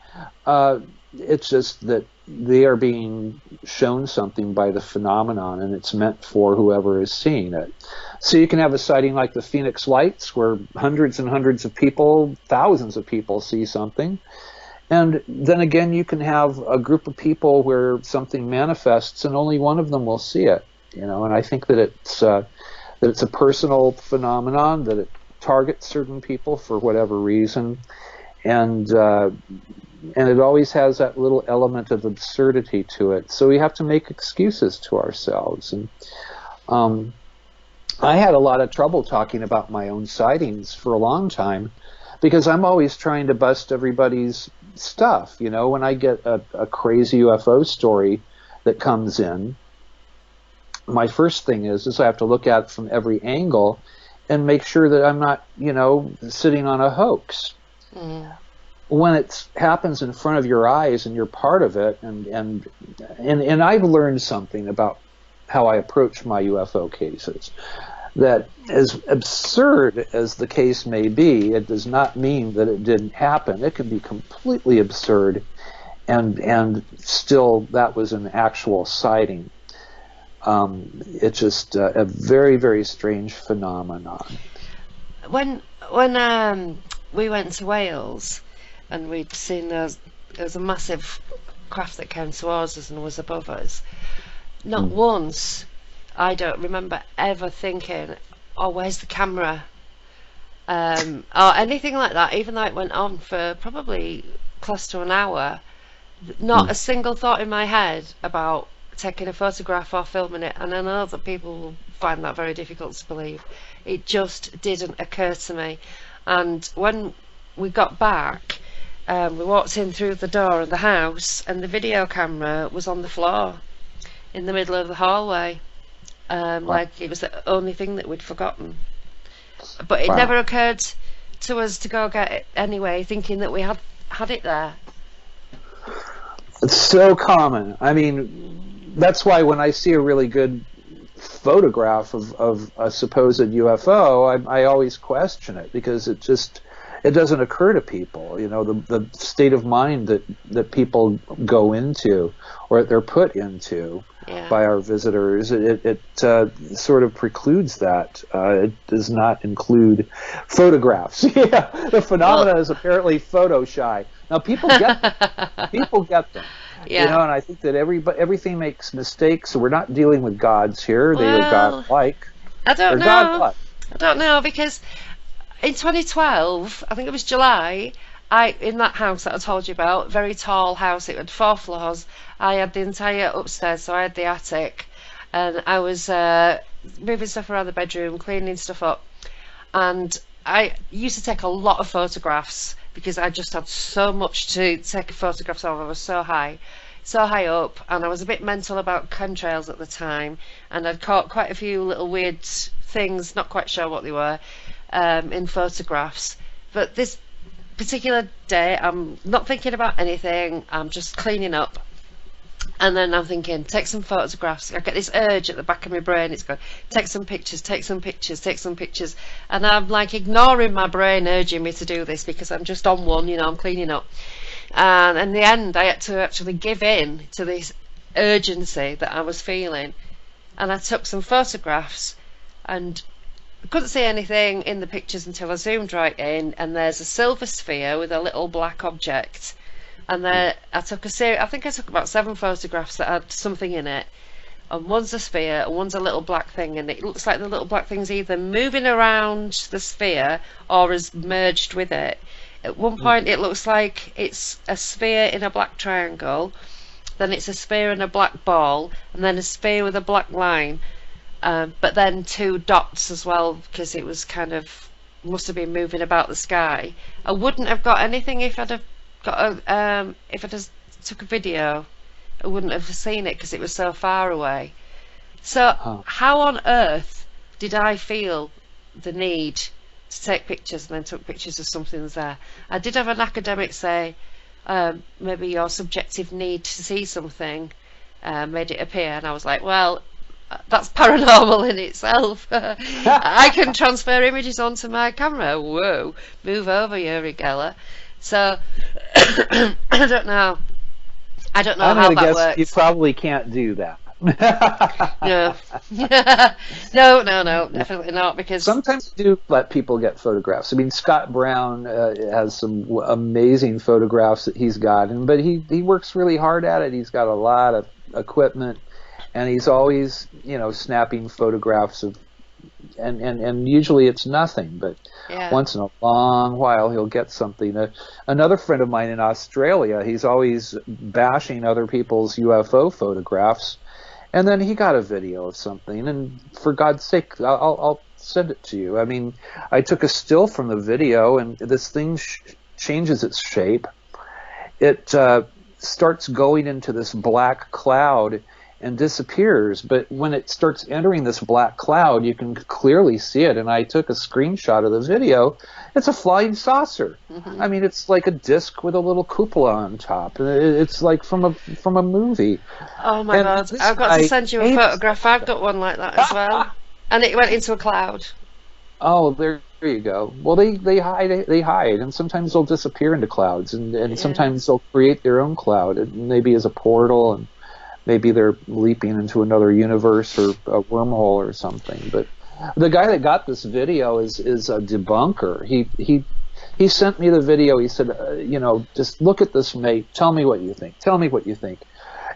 Speaker 2: It's just that they are being shown something by the phenomenon, and it's meant for whoever is seeing it. So you can have a sighting like the Phoenix Lights, where hundreds and hundreds of people, thousands of people see something. And then again, you can have a group of people where something manifests and only one of them will see it. You know, and I think that it's a personal phenomenon, that it targets certain people for whatever reason, and it always has that little element of absurdity to it. So we have to make excuses to ourselves. And I had a lot of trouble talking about my own sightings for a long time, because I'm always trying to bust everybody's stuff. You know, when I get a crazy UFO story that comes in, my first thing is I have to look at it from every angle and make sure that I'm not, you know, sitting on a hoax. When it happens in front of your eyes and you're part of it, and I've learned something about how I approach my UFO cases, that as absurd as the case may be, it does not mean that it didn't happen. It can be completely absurd, and still that was an actual sighting. It's just a very, very strange phenomenon.
Speaker 1: When we went to Wales, and we'd seen there was a massive craft that came towards us and was above us, not once, I don't remember ever thinking, oh, where's the camera? Or anything like that, even though it went on for probably close to an hour. Not a single thought in my head about taking a photograph or filming it, and I know that people will find that very difficult to believe. It just didn't occur to me. And when we got back, we walked in through the door of the house, and the video camera was on the floor in the middle of the hallway. Like it was the only thing that we'd forgotten. But it never occurred to us to go get it anyway, thinking that we had it there.
Speaker 2: It's so common. I mean, that's why when I see a really good photograph of a supposed UFO, I always question it, because it doesn't occur to people, you know, the state of mind that people go into, or they're put into by our visitors. It sort of precludes that. It does not include photographs. The phenomena is apparently photo shy. Now people get them. People get them. You know, and I think that everything makes mistakes. So we're not dealing with gods here. They are godlike.
Speaker 1: I don't know.
Speaker 2: Godlike.
Speaker 1: I don't know, because in 2012, I think it was July, in that house that I told you about, very tall house, it had 4 floors. I had the entire upstairs, so I had the attic, and I was moving stuff around the bedroom, cleaning stuff up, and I used to take a lot of photographs because I just had so much to take photographs of. I was so high up, and I was a bit mental about chemtrails at the time, and I'd caught quite a few little weird things, not quite sure what they were, in photographs. But this particular day, I'm not thinking about anything. I'm just cleaning up. And then I'm thinking, take some photographs. I get this urge at the back of my brain. It's going, take some pictures, take some pictures, take some pictures. And I'm like ignoring my brain urging me to do this because I'm just on one, you know, I'm cleaning up. And in the end, I had to actually give in to this urgency that I was feeling. And I took some photographs, and I couldn't see anything in the pictures until I zoomed right in. And there's a silver sphere with a little black object. And then I took I think I took about 7 photographs that had something in it. And one's a sphere and one's a little black thing, and it looks like the little black thing's either moving around the sphere or is merged with it. At one point it looks like it's a sphere in a black triangle, then it's a sphere in a black ball, and then a sphere with a black line, but then 2 dots as well, because it was kind of, must have been moving about the sky. I wouldn't have got anything if I'd have if I just took a video. I wouldn't have seen it because it was so far away. So how on earth did I feel the need to take pictures and then took pictures of something that's there? I did have an academic say maybe your subjective need to see something made it appear, and I was like, well, that's paranormal in itself. I can transfer images onto my camera. Whoa, move over, Uri Geller. So I don't know. I don't know how that works.
Speaker 2: You probably can't do that.
Speaker 1: No. No, definitely not. Because
Speaker 2: sometimes you do let people get photographs. I mean, Scott Brown has some amazing photographs that he's gotten, but he works really hard at it. He's got a lot of equipment, and he's always, you know, snapping photographs of, and usually it's nothing, but once in a long while he'll get something. Another friend of mine in Australia, he's always bashing other people's UFO photographs, and then he got a video of something, and for God's sake, I'll send it to you. I mean, I took a still from the video, and this thing changes its shape. It starts going into this black cloud and disappears, but when it starts entering this black cloud, you can clearly see it, and I took a screenshot of the video. It's a flying saucer. I mean, it's like a disc with a little cupola on top. It's like from a movie.
Speaker 1: Oh my God, I've got to send you a photograph. I've got one like that as well, and it went into a cloud.
Speaker 2: Oh, there you go. Well, they hide, and sometimes they'll disappear into clouds, and sometimes they'll create their own cloud, maybe as a portal, and maybe they're leaping into another universe or a wormhole or something. But the guy that got this video is a debunker. He sent me the video. He said, you know, just look at this, mate. Tell me what you think. Tell me what you think.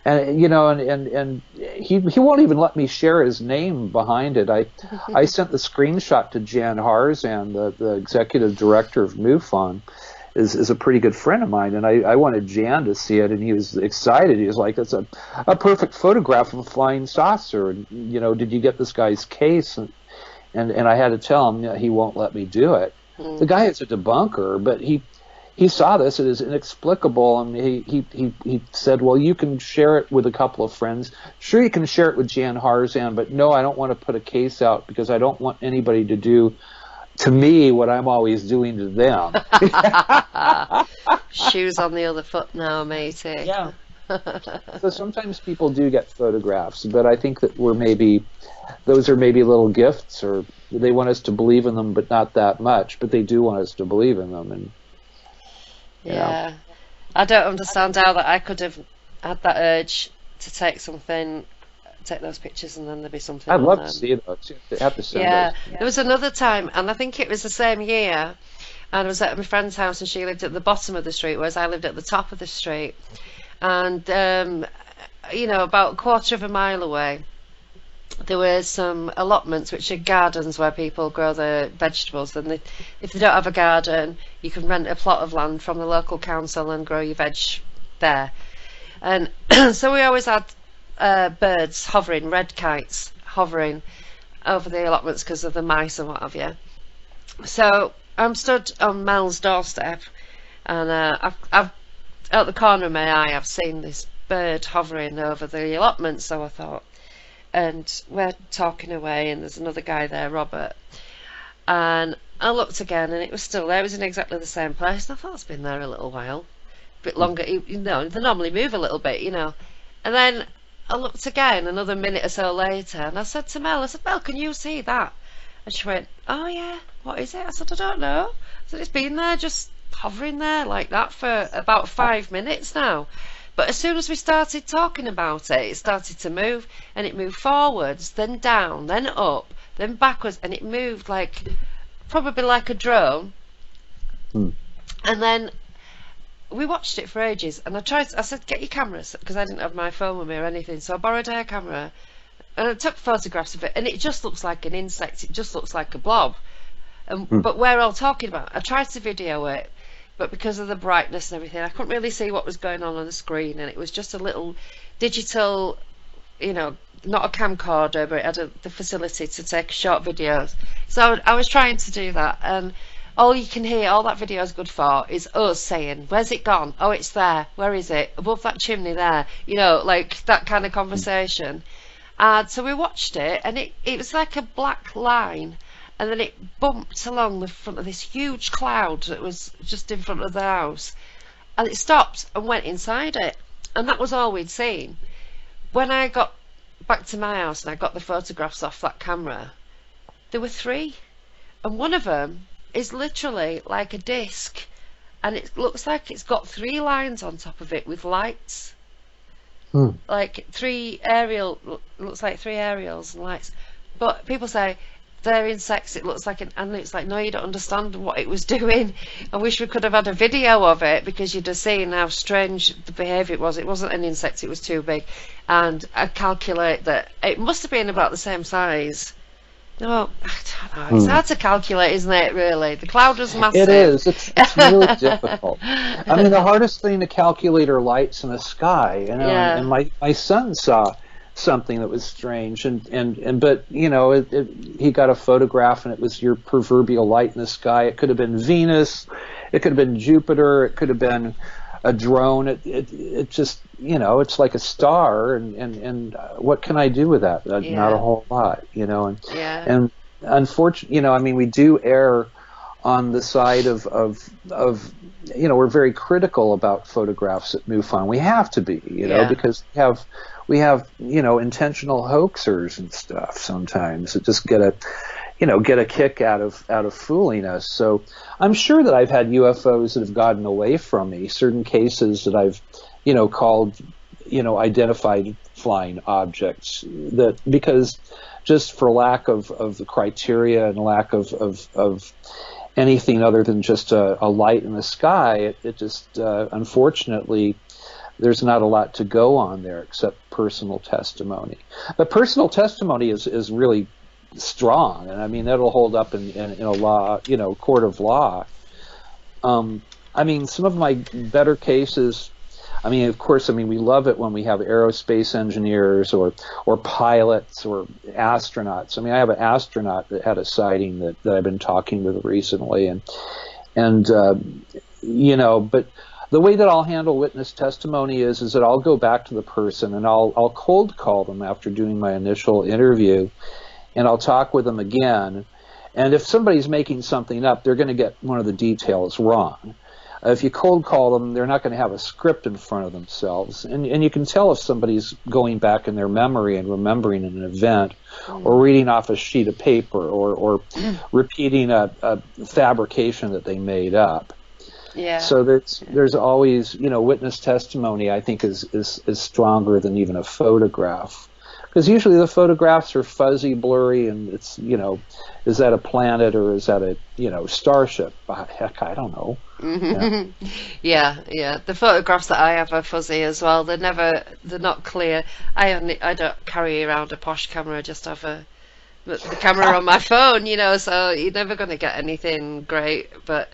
Speaker 2: And you know, and he won't even let me share his name behind it. I sent the screenshot to Jan Harzan, the executive director of MUFON. Is a pretty good friend of mine, and I wanted Jan to see it, and he was excited. He was like, "That's a perfect photograph of a flying saucer." And you know, did you get this guy's case? And I had to tell him he won't let me do it. The guy is a debunker, but he saw this. It is inexplicable, and he said, "Well, you can share it with a couple of friends. Sure, you can share it with Jan Harzan, but no, I don't want to put a case out because I don't want anybody to do to me what I'm always doing to them."
Speaker 1: Shoes on the other foot now, matey.
Speaker 2: Yeah. So sometimes people do get photographs, but I think that those are maybe little gifts, or they want us to believe in them, but not that much. But they do want us to believe in them, and
Speaker 1: yeah, I don't understand how that I could have had that urge to take those pictures, and then there'd be something.
Speaker 2: I'd love to see those. You have to send those.
Speaker 1: There was another time, and I think it was the same year, and I was at my friend's house, and she lived at the bottom of the street, whereas I lived at the top of the street. And you know, about a quarter of a mile away, there were some allotments, which are gardens where people grow their vegetables. And if they don't have a garden, you can rent a plot of land from the local council and grow your veg there. And so we always had birds hovering, red kites hovering over the allotments because of the mice and what have you. So I'm stood on Mel's doorstep, and I've out the corner of my eye I've seen this bird hovering over the allotment. So I thought, and we're talking away, and there's another guy there, Robert, And I looked again, and it was still there. It was in exactly the same place. And I thought it's been there a little while, a bit longer. You know, they normally move a little bit, you know. And then I looked again another minute or so later, and I said to Mel, can you see that? And she went, oh yeah, what is it? I said, I don't know. I said, it's been there, just hovering there like that for about 5 minutes now. But as soon as we started talking about it, it started to move, and it moved forwards, then down, then up, then backwards, and it moved like, probably like a drone. And then we watched it for ages, and I said, get your cameras, because I didn't have my phone with me or anything, so I borrowed her camera, and I took photographs of it, and it just looks like an insect, it just looks like a blob. But we're all talking about, I tried to video it, but because of the brightness and everything, I couldn't really see what was going on the screen, and it was just a little digital, you know, not a camcorder, but it had the facility to take short videos. So I was trying to do that, and all you can hear, all that video is good for, is us saying, where's it gone? Oh, it's there. Where is it? Above that chimney there. You know, like that kind of conversation. And so we watched it, and it was like a black line, and then it bumped along the front of this huge cloud that was just in front of the house, and it stopped and went inside it, and that was all we'd seen. When I got back to my house and I got the photographs off that camera, there were 3, and one of them is literally like a disc, and it looks like it's got 3 lines on top of it with lights. Like 3 looks like 3 aerials and lights. But people say they're insects, it looks like and it's like, no, you don't understand what it was doing. I wish we could have had a video of it, because you'd have seen how strange the behaviour it was. It wasn't an insect, it was too big, and I calculate that it must have been about the same size. No, I don't know. It's hard to calculate, isn't it, really? The cloud was massive.
Speaker 2: It is. It's really difficult. I mean, the hardest thing to calculate are lights in the sky. You know, and my son saw something that was strange, but you know, he got a photograph, and it was your proverbial light in the sky. It could have been Venus, it could have been Jupiter, it could have been a drone. It just, you know, it's like a star, and what can I do with that? Not a whole lot, you know. And unfortunately, you know, I mean, we do err on the side of you know, we're very critical about photographs at MUFON. We have to be, you know, because we have you know, intentional hoaxers and stuff sometimes that just get a kick out of fooling us. So I'm sure that I've had UFOs that have gotten away from me, certain cases that I've, you know, called, you know, identified flying objects, that because just for lack of the criteria and lack of anything other than just a light in the sky, it just unfortunately there's not a lot to go on there except personal testimony. But personal testimony is really strong, and I mean, that'll hold up in a law, you know, court of law. I mean, some of my better cases, I mean, of course, I mean, we love it when we have aerospace engineers or pilots or astronauts. I mean, I have an astronaut that had a sighting that I've been talking with recently, and you know, but the way that I'll handle witness testimony is that I'll go back to the person, and I'll cold call them after doing my initial interview, and I'll talk with them again. And if somebody's making something up, they're going to get one of the details wrong. If you cold call them, they're not going to have a script in front of themselves. And you can tell if somebody's going back in their memory and remembering an event, or reading off a sheet of paper, or repeating a fabrication that they made up. Yeah. So there's always, you know, witness testimony, I think, is stronger than even a photograph. Because usually the photographs are fuzzy, blurry, and it's, you know, is that a planet or is that a, you know, starship? Heck, I don't know.
Speaker 1: Yeah. The photographs that I have are fuzzy as well. They're not clear. I don't carry around a posh camera. I just have the camera on my phone, you know. So you're never going to get anything great. But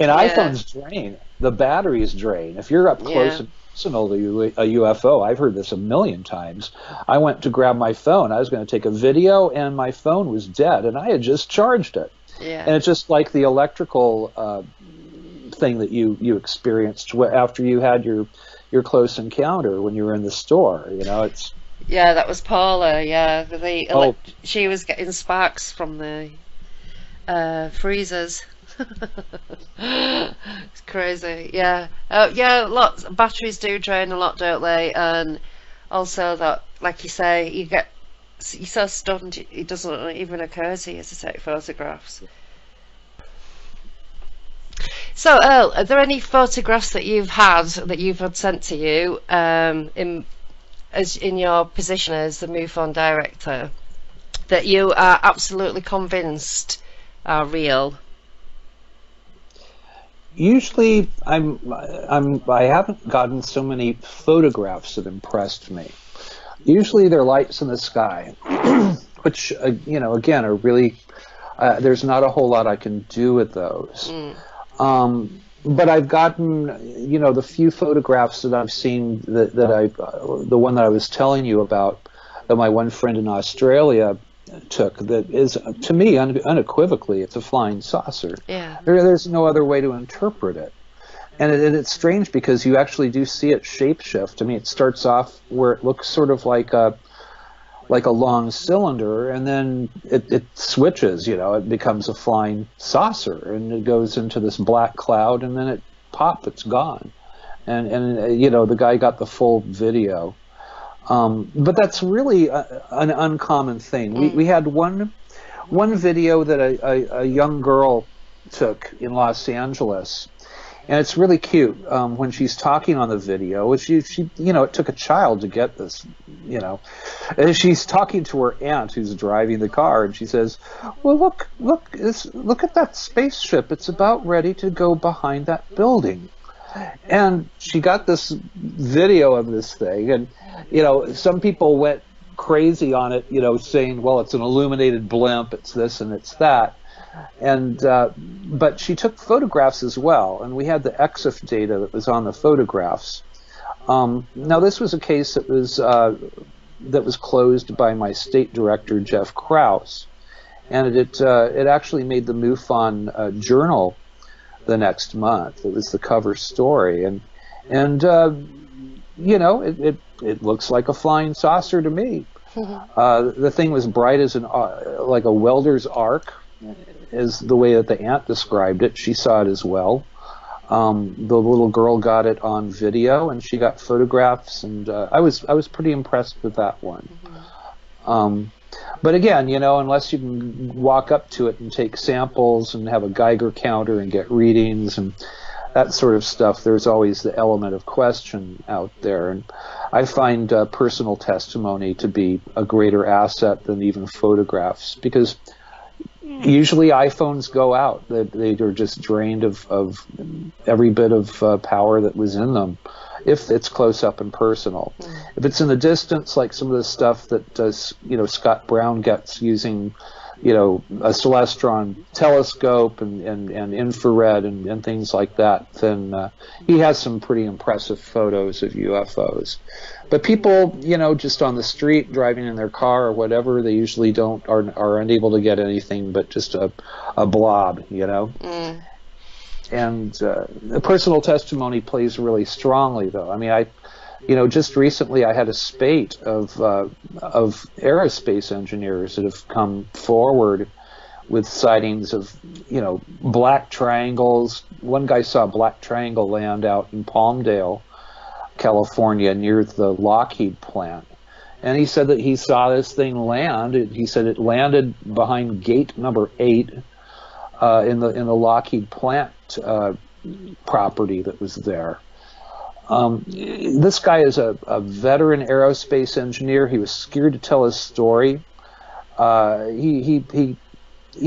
Speaker 2: and iPhones drain. The batteries drain. If you're up close and personal to a UFO, I've heard this a million times. I went to grab my phone. I was going to take a video, and my phone was dead, and I had just charged it. Yeah. And it's just like the electrical thing that you experienced after you had your close encounter when you were in the store. You know, it's.
Speaker 1: Yeah, that was Paula. Yeah, she was getting sparks from the freezers. It's crazy. Yeah. Yeah, lots. Batteries do drain a lot, don't they? And also that, like you say, you're so stunned it doesn't even occur to you to take photographs. So, Earl, are there any photographs that you've had sent to you in your position as the MUFON director that you are absolutely convinced are real?
Speaker 2: Usually, I haven't gotten so many photographs that impressed me. Usually, they're lights in the sky, which again are really there's not a whole lot I can do with those. But I've gotten, the few photographs that I've seen the one that I was telling you about, that my one friend in Australia took, that is, to me, unequivocally, it's a flying saucer.
Speaker 1: Yeah.
Speaker 2: There's no other way to interpret it. And it's strange because you actually do see it shapeshift. I mean, it starts off where it looks sort of like a long cylinder, and then it switches, it becomes a flying saucer, and it goes into this black cloud, and then it's gone. And the guy got the full video. But that's really an uncommon thing. We had one video that a young girl took in Los Angeles, and it's really cute when she's talking on the video. She it took a child to get this, and she's talking to her aunt who's driving the car, and she says, "Well, look at that spaceship. It's about ready to go behind that building." And she got this video of this thing, and some people went crazy on it, saying, "Well, it's an illuminated blimp. It's this and it's that." And but she took photographs as well, and we had the EXIF data that was on the photographs. Now, this was a case that was closed by my state director, Jeff Krause, and it actually made the MUFON journal the next month. It was the cover story, and it looks like a flying saucer to me. The thing was bright as like a welder's arc, is the way that the aunt described it. She saw it as well. The little girl got it on video, and she got photographs, and I was pretty impressed with that one. But again, unless you can walk up to it and take samples and have a Geiger counter and get readings and that sort of stuff, there's always the element of question out there. And I find personal testimony to be a greater asset than even photographs, because usually iPhones go out. They are just drained of every bit of power that was in them, if it's close up and personal. If it's in the distance, like some of the stuff that Scott Brown gets using a Celestron telescope and infrared and things like that, then he has some pretty impressive photos of UFOs. But people, just on the street driving in their car or whatever, they usually are unable to get anything but just a blob, And the personal testimony plays really strongly, though. I mean, just recently I had a spate of aerospace engineers that have come forward with sightings of, black triangles. One guy saw a black triangle land out in Palmdale, California, near the Lockheed plant. And he said that he saw this thing land. He said it landed behind gate number 8 in the Lockheed plant property that was there. This guy is a veteran aerospace engineer. He was scared to tell his story. He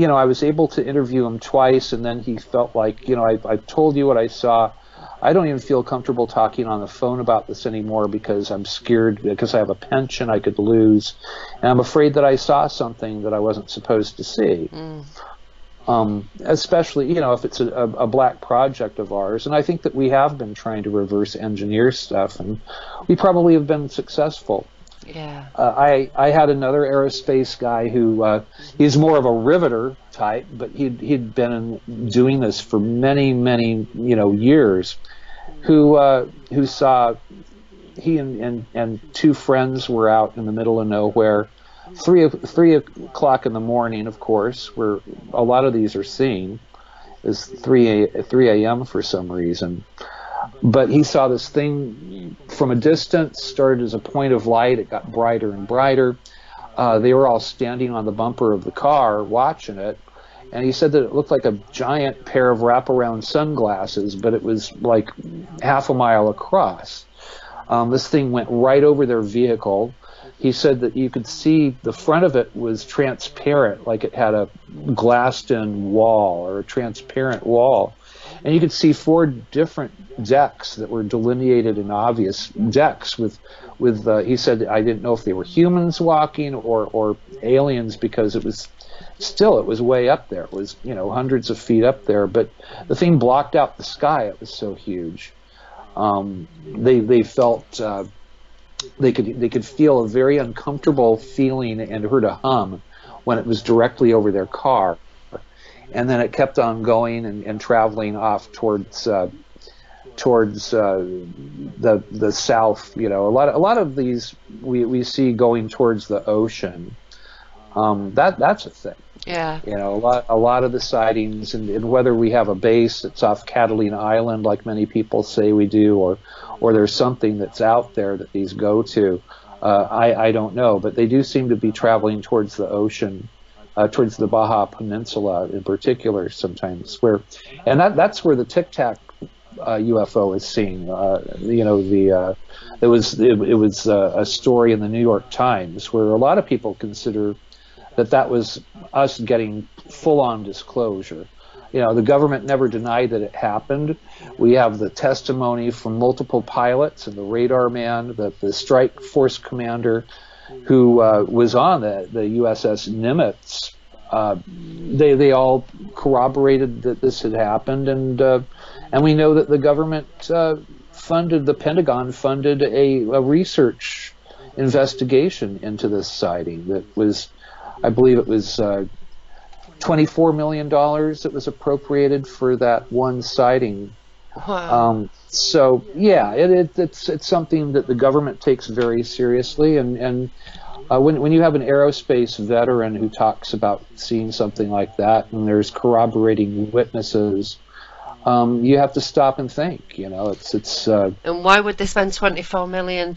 Speaker 2: I was able to interview him twice, and then he felt like, I've told you what I saw. I don't even feel comfortable talking on the phone about this anymore because I'm scared, because I have a pension I could lose, and I'm afraid that I saw something that I wasn't supposed to see. Especially, if it's a black project of ours. And I think that we have been trying to reverse engineer stuff, and we probably have been successful.
Speaker 1: Yeah.
Speaker 2: I had another aerospace guy who he's more of a riveter type, but he'd been doing this for many years. Who saw, he and 2 friends were out in the middle of nowhere. 3 o'clock in the morning, of course, where a lot of these are seen, is 3 a.m. for some reason. But he saw this thing from a distance, started as a point of light. It got brighter and brighter. They were all standing on the bumper of the car watching it. And he said that it looked like a giant pair of wraparound sunglasses, but it was like half a mile across. This thing went right over their vehicle. He said that you could see the front of it was transparent, like it had a glassed-in wall or a transparent wall. And you could see 4 different decks that were delineated in obvious decks with he said, I didn't know if they were humans walking or aliens, because it was way up there. It was, hundreds of feet up there, but the thing blocked out the sky. It was so huge. They felt they could feel a very uncomfortable feeling and heard a hum when it was directly over their car, and then it kept on going and traveling off towards the south. A lot of these we see going towards the ocean. That's a thing.
Speaker 1: Yeah.
Speaker 2: A lot of the sightings, and whether we have a base that's off Catalina Island, like many people say we do, or there's something that's out there that these go to, I don't know. But they do seem to be traveling towards the ocean, towards the Baja Peninsula in particular sometimes. And that's where the Tic Tac UFO is seen. It was a story in the New York Times where a lot of people consider that was us getting full-on disclosure. The government never denied that it happened. We have the testimony from multiple pilots and the radar man, the strike force commander who was on the USS Nimitz. They all corroborated that this had happened, and we know that the government the Pentagon funded a research investigation into this sighting that was, I believe it was $24 million that was appropriated for that one sighting.
Speaker 1: Wow.
Speaker 2: So yeah, it's something that the government takes very seriously, and when you have an aerospace veteran who talks about seeing something like that, and there's corroborating witnesses, you have to stop and think. It's.
Speaker 1: And why would they spend $24 million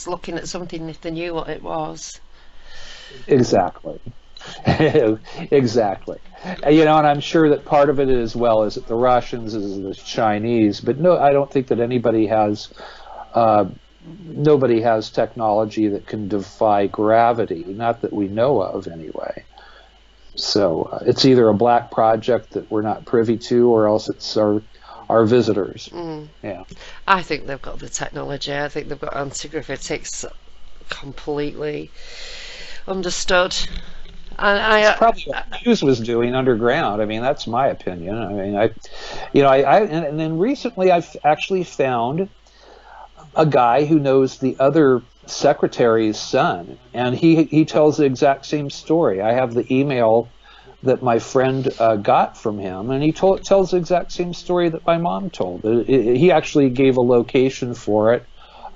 Speaker 1: looking at something if they knew what it was?
Speaker 2: Exactly. Exactly. And I'm sure that part of it as well is that the Russians, is the Chinese, but no, I don't think that nobody has technology that can defy gravity, not that we know of anyway. So it's either a black project that we're not privy to, or else it's our visitors. Yeah.
Speaker 1: I think they've got the technology. I think they've got anti-gravitics completely understood. And
Speaker 2: it's probably what Hughes was doing underground. I mean, that's my opinion. I mean, and then recently I've actually found a guy who knows the other secretary's son, and he tells the exact same story. I have the email that my friend got from him, and he tells the exact same story that my mom told. He actually gave a location for it.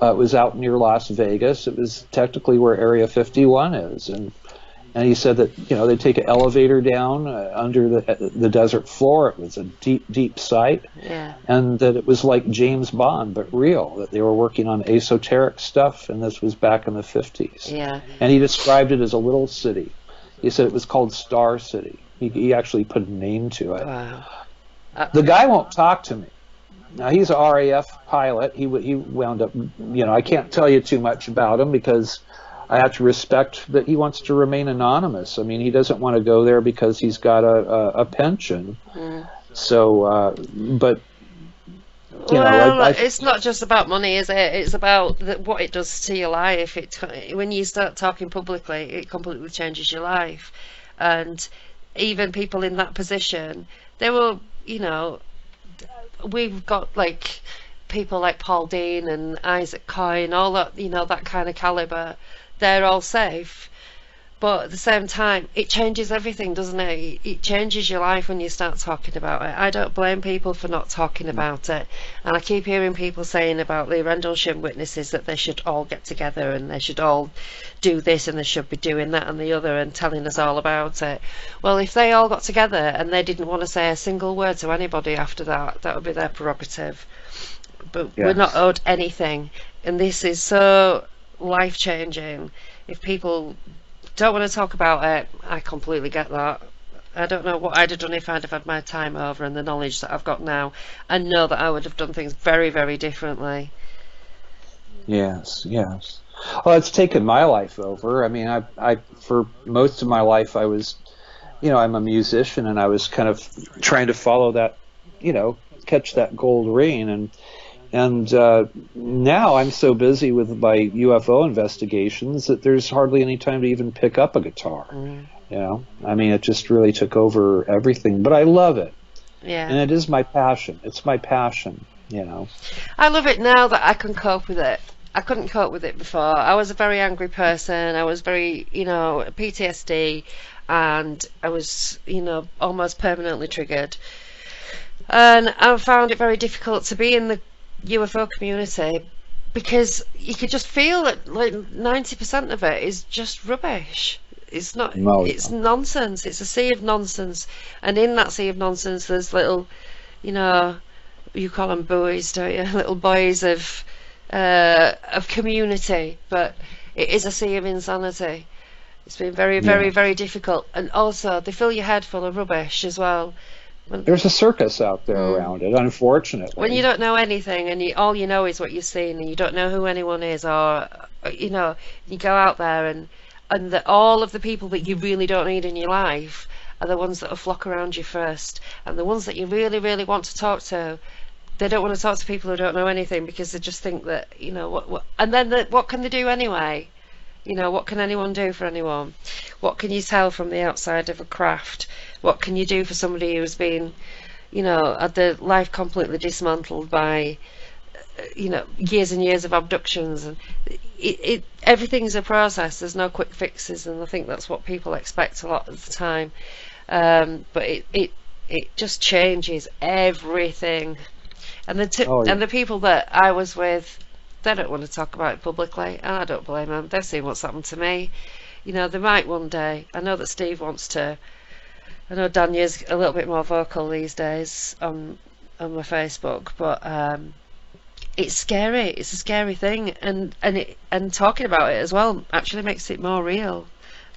Speaker 2: It was out near Las Vegas. It was technically where Area 51 is, and he said that they take an elevator down under the desert floor. It was a deep, deep site,
Speaker 1: yeah.
Speaker 2: And that it was like James Bond, but real. That they were working on esoteric stuff, and this was back in the 50s.
Speaker 1: Yeah.
Speaker 2: And he described it as a little city. He said it was called Star City. He actually put a name to it.
Speaker 1: Wow.
Speaker 2: The guy won't talk to me. Now, he's a RAF pilot. He wound up, I can't tell you too much about him because I have to respect that he wants to remain anonymous. I mean, he doesn't want to go there because he's got a pension. So, but
Speaker 1: it's not just about money, is it? It's about what it does to your life. When you start talking publicly, it completely changes your life. And even people in that position, they will, we've got like people like Paul Dean and Isaac Coyne, all that, that kind of caliber. They're all safe, But at the same time, it changes everything, doesn't it? It changes your life when you start talking about it. I don't blame people for not talking about it. And I keep hearing people saying about the Rendlesham witnesses that they should all get together and they should all do this and they should be doing that and the other and telling us all about it. Well, if they all got together and they didn't want to say a single word to anybody after that, that would be their prerogative. But we're not owed anything. And this is so life-changing. If people don't want to talk about it, I completely get that. I don't know what I'd have done if I'd have had my time over and the knowledge that I've got now. I know that I would have done things very, very differently.
Speaker 2: Yes, yes. Well, it's taken my life over. I mean, I for most of my life, I was, I'm a musician, and I was kind of trying to follow that, catch that gold ring, and now I'm so busy with my UFO investigations that there's hardly any time to even pick up a guitar. I mean, it just really took over everything. But I love it. Yeah. And it is my passion. It's my passion, I
Speaker 1: love it now that I can cope with it. I couldn't cope with it before. I was a very angry person. I was very, PTSD, and I was, almost permanently triggered. And I found it very difficult to be in the UFO community because you could just feel that like 90% of it is just rubbish. It's not. It's nonsense. It's a sea of nonsense, and in that sea of nonsense, there's little, you call them buoys, don't you? Little buoys of community, but it is a sea of insanity. It's been very, very, very difficult, and also they fill your head full of rubbish as well.
Speaker 2: There's a circus out there around it, unfortunately.
Speaker 1: When you don't know anything and all you know is what you've seen and you don't know who anyone is, or, you go out there and all of the people that you really don't need in your life are the ones that will flock around you first. And the ones that you really, really want to talk to, they don't want to talk to people who don't know anything because they just think that, and then what can they do anyway? What can anyone do for anyone? What can you tell from the outside of a craft? What can you do for somebody who's been, had their life completely dismantled by, years and years of abductions? And everything's a process. There's no quick fixes, and I think that's what people expect a lot of the time. But it just changes everything. And the people that I was with, they don't want to talk about it publicly, and I don't blame them. They've seen what's happened to me. They might one day. I know that Steve wants to. I know Danya's a little bit more vocal these days on my Facebook, but it's scary. It's a scary thing, and talking about it as well actually makes it more real.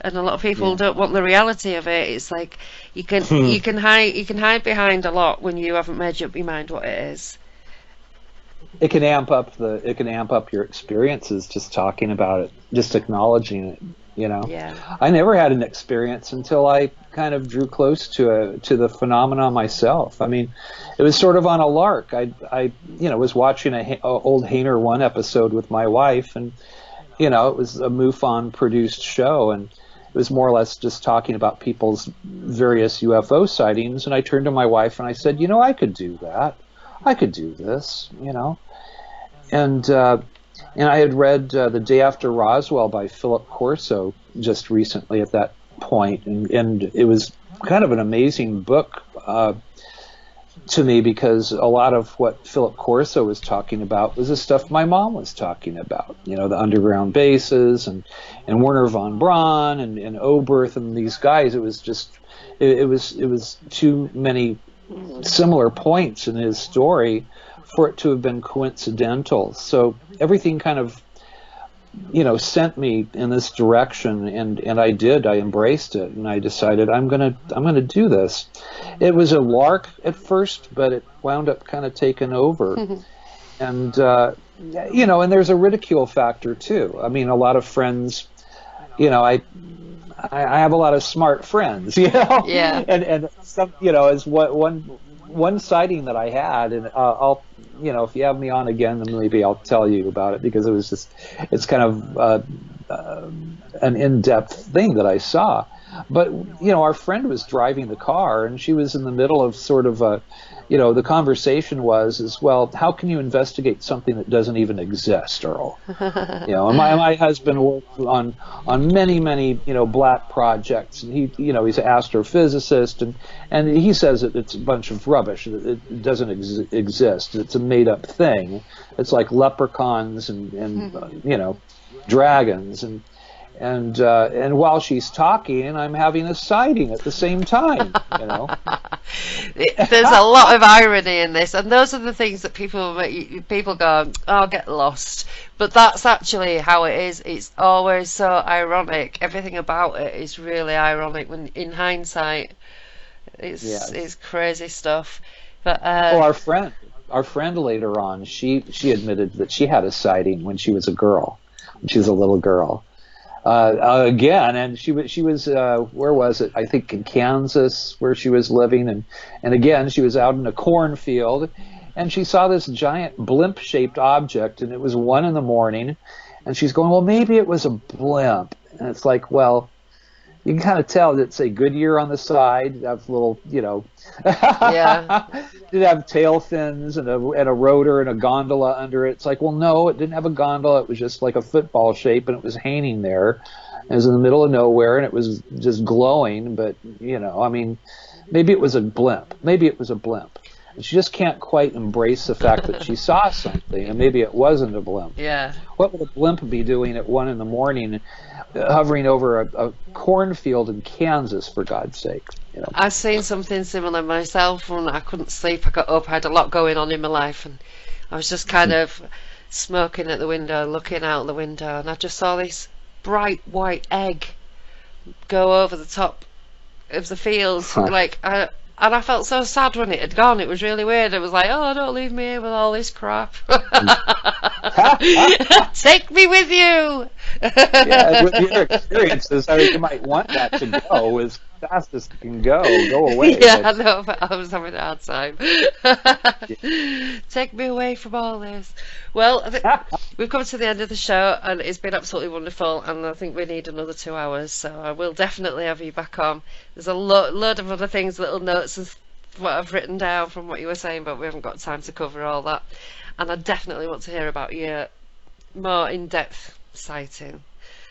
Speaker 1: And a lot of people don't want the reality of it. It's like you can hide behind a lot when you haven't made up your mind what it is.
Speaker 2: It can amp up your experiences just talking about it, just acknowledging it.
Speaker 1: Yeah.
Speaker 2: I never had an experience until I kind of drew close to the phenomenon myself. I mean, it was sort of on a lark. I was watching a old Hainer 1 episode with my wife, and it was a MUFON produced show, and it was more or less just talking about people's various UFO sightings. And I turned to my wife and I said, I could do that. I could do this, And I had read The Day After Roswell by Philip Corso just recently at that point, and it was kind of an amazing book to me because a lot of what Philip Corso was talking about was the stuff my mom was talking about, the underground bases and Werner Von Braun and Oberth and these guys. It was just, it was too many similar points in his story for it to have been coincidental. So everything kind of, sent me in this direction, and I embraced it, and I decided I'm gonna do this. It was a lark at first, but it wound up kind of taking over. And and there's a ridicule factor too. I mean, a lot of friends, I have a lot of smart friends,
Speaker 1: Yeah.
Speaker 2: And some, as one sighting that I had, and I'll, if you have me on again, then maybe I'll tell you about it, because it's kind of an in-depth thing that I saw. But, our friend was driving the car, and she was in the middle of sort of a, the conversation was, well, how can you investigate something that doesn't even exist, Earl? And my husband worked on many black projects, and he's an astrophysicist, and he says that it's a bunch of rubbish. It doesn't exist. It's a made up thing. It's like leprechauns and dragons and while she's talking, I'm having a sighting at the same time.
Speaker 1: There's a lot of irony in this, and those are the things that people go, "Oh, get lost." But that's actually how it is. It's always so ironic. Everything about it is really ironic. When in hindsight, it's crazy stuff. But
Speaker 2: our friend later on, she admitted that she had a sighting when she was a girl. She was a little girl. Again, and she was where was it? I think in Kansas, where she was living, and again she was out in a cornfield, and she saw this giant blimp-shaped object, and it was 1 a.m, and she's going, well, maybe it was a blimp, and it's like, well, you can kind of tell that say Goodyear on the side, have little,
Speaker 1: yeah.
Speaker 2: Did have tail fins and a rotor and a gondola under it. It's like, well, no, it didn't have a gondola. It was just like a football shape, and it was hanging there. It was in the middle of nowhere, and it was just glowing. But maybe it was a blimp. And she just can't quite embrace the fact that she saw something, and maybe it wasn't a blimp.
Speaker 1: Yeah.
Speaker 2: What would a blimp be doing at 1 a.m, hovering over a cornfield in Kansas, for God's sake?
Speaker 1: I've seen something similar myself when I couldn't sleep. I got up, I had a lot going on in my life, and I was just kind of smoking at the window, looking out the window, and I just saw this bright white egg go over the top of the fields. And I felt so sad when it had gone. It was really weird. It was like, oh, don't leave me here with all this crap. Take me with you.
Speaker 2: Yeah, with your experiences, you might want that to go as fast as it can go away.
Speaker 1: Yeah, I know, but I was having a hard time. Take me away from all this. Well, we've come to the end of the show, and it's been absolutely wonderful, and I think we need another 2 hours, so I will definitely have you back on. There's a load of other things, little notes and what I've written down from what you were saying, but we haven't got time to cover all that. And I definitely want to hear about your more in-depth sighting.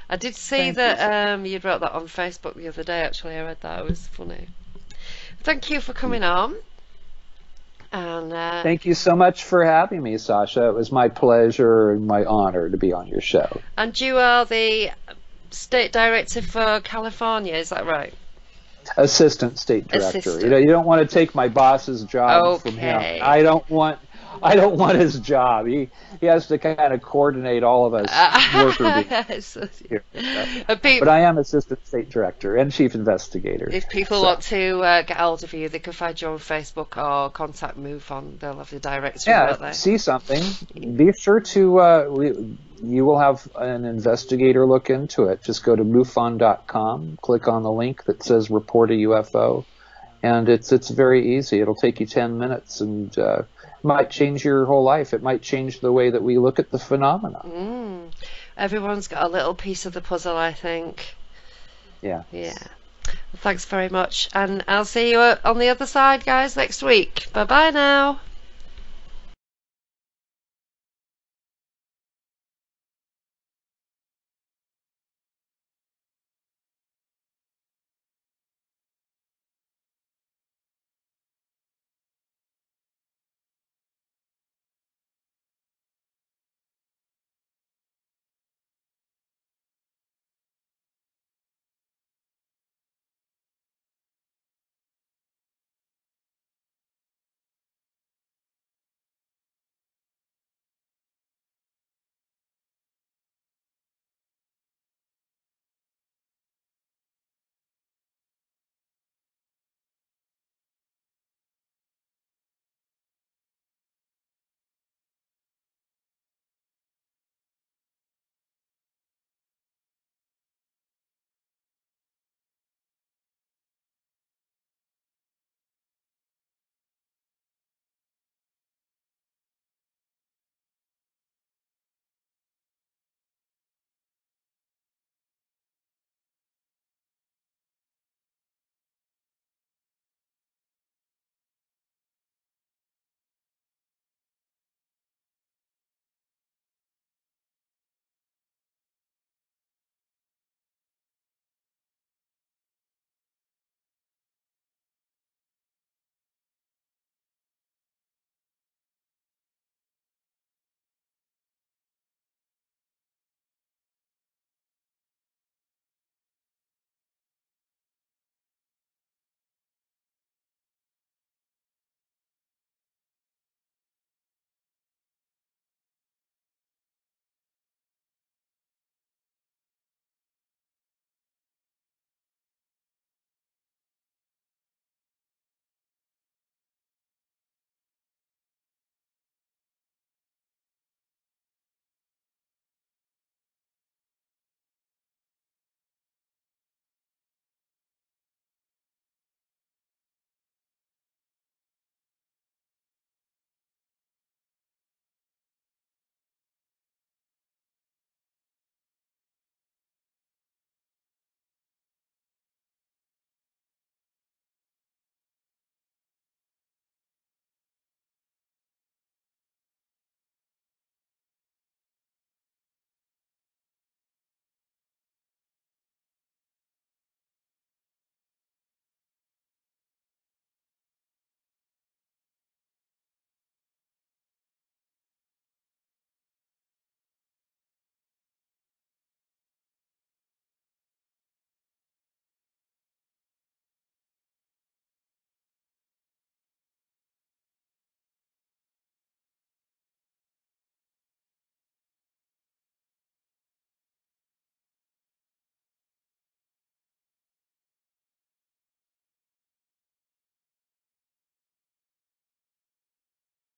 Speaker 1: I did see that you wrote that on Facebook the other day. Actually, I read that. It was funny. Thank you for coming on. And
Speaker 2: thank you so much for having me, Sasha. It was my pleasure and my honor to be on your show.
Speaker 1: And you are the state director for California, is that right?
Speaker 2: Assistant state director. You don't want to take my boss's job from him. I don't want his job. He has to kind of coordinate all of us workers here. But I am assistant state director and chief investigator.
Speaker 1: If people want to get hold of you, they can find you on Facebook or contact MUFON. They'll have the directory.
Speaker 2: Yeah, if you see something, be sure to. You will have an investigator look into it. Just go to MUFON.com, click on the link that says Report a UFO, and it's very easy. It'll take you 10 minutes, and might change your whole life. It might change the way that we look at the phenomena.
Speaker 1: Everyone's got a little piece of the puzzle, I think.
Speaker 2: Yeah.
Speaker 1: Well, thanks very much, and I'll see you on the other side, guys, next week. Bye-bye now.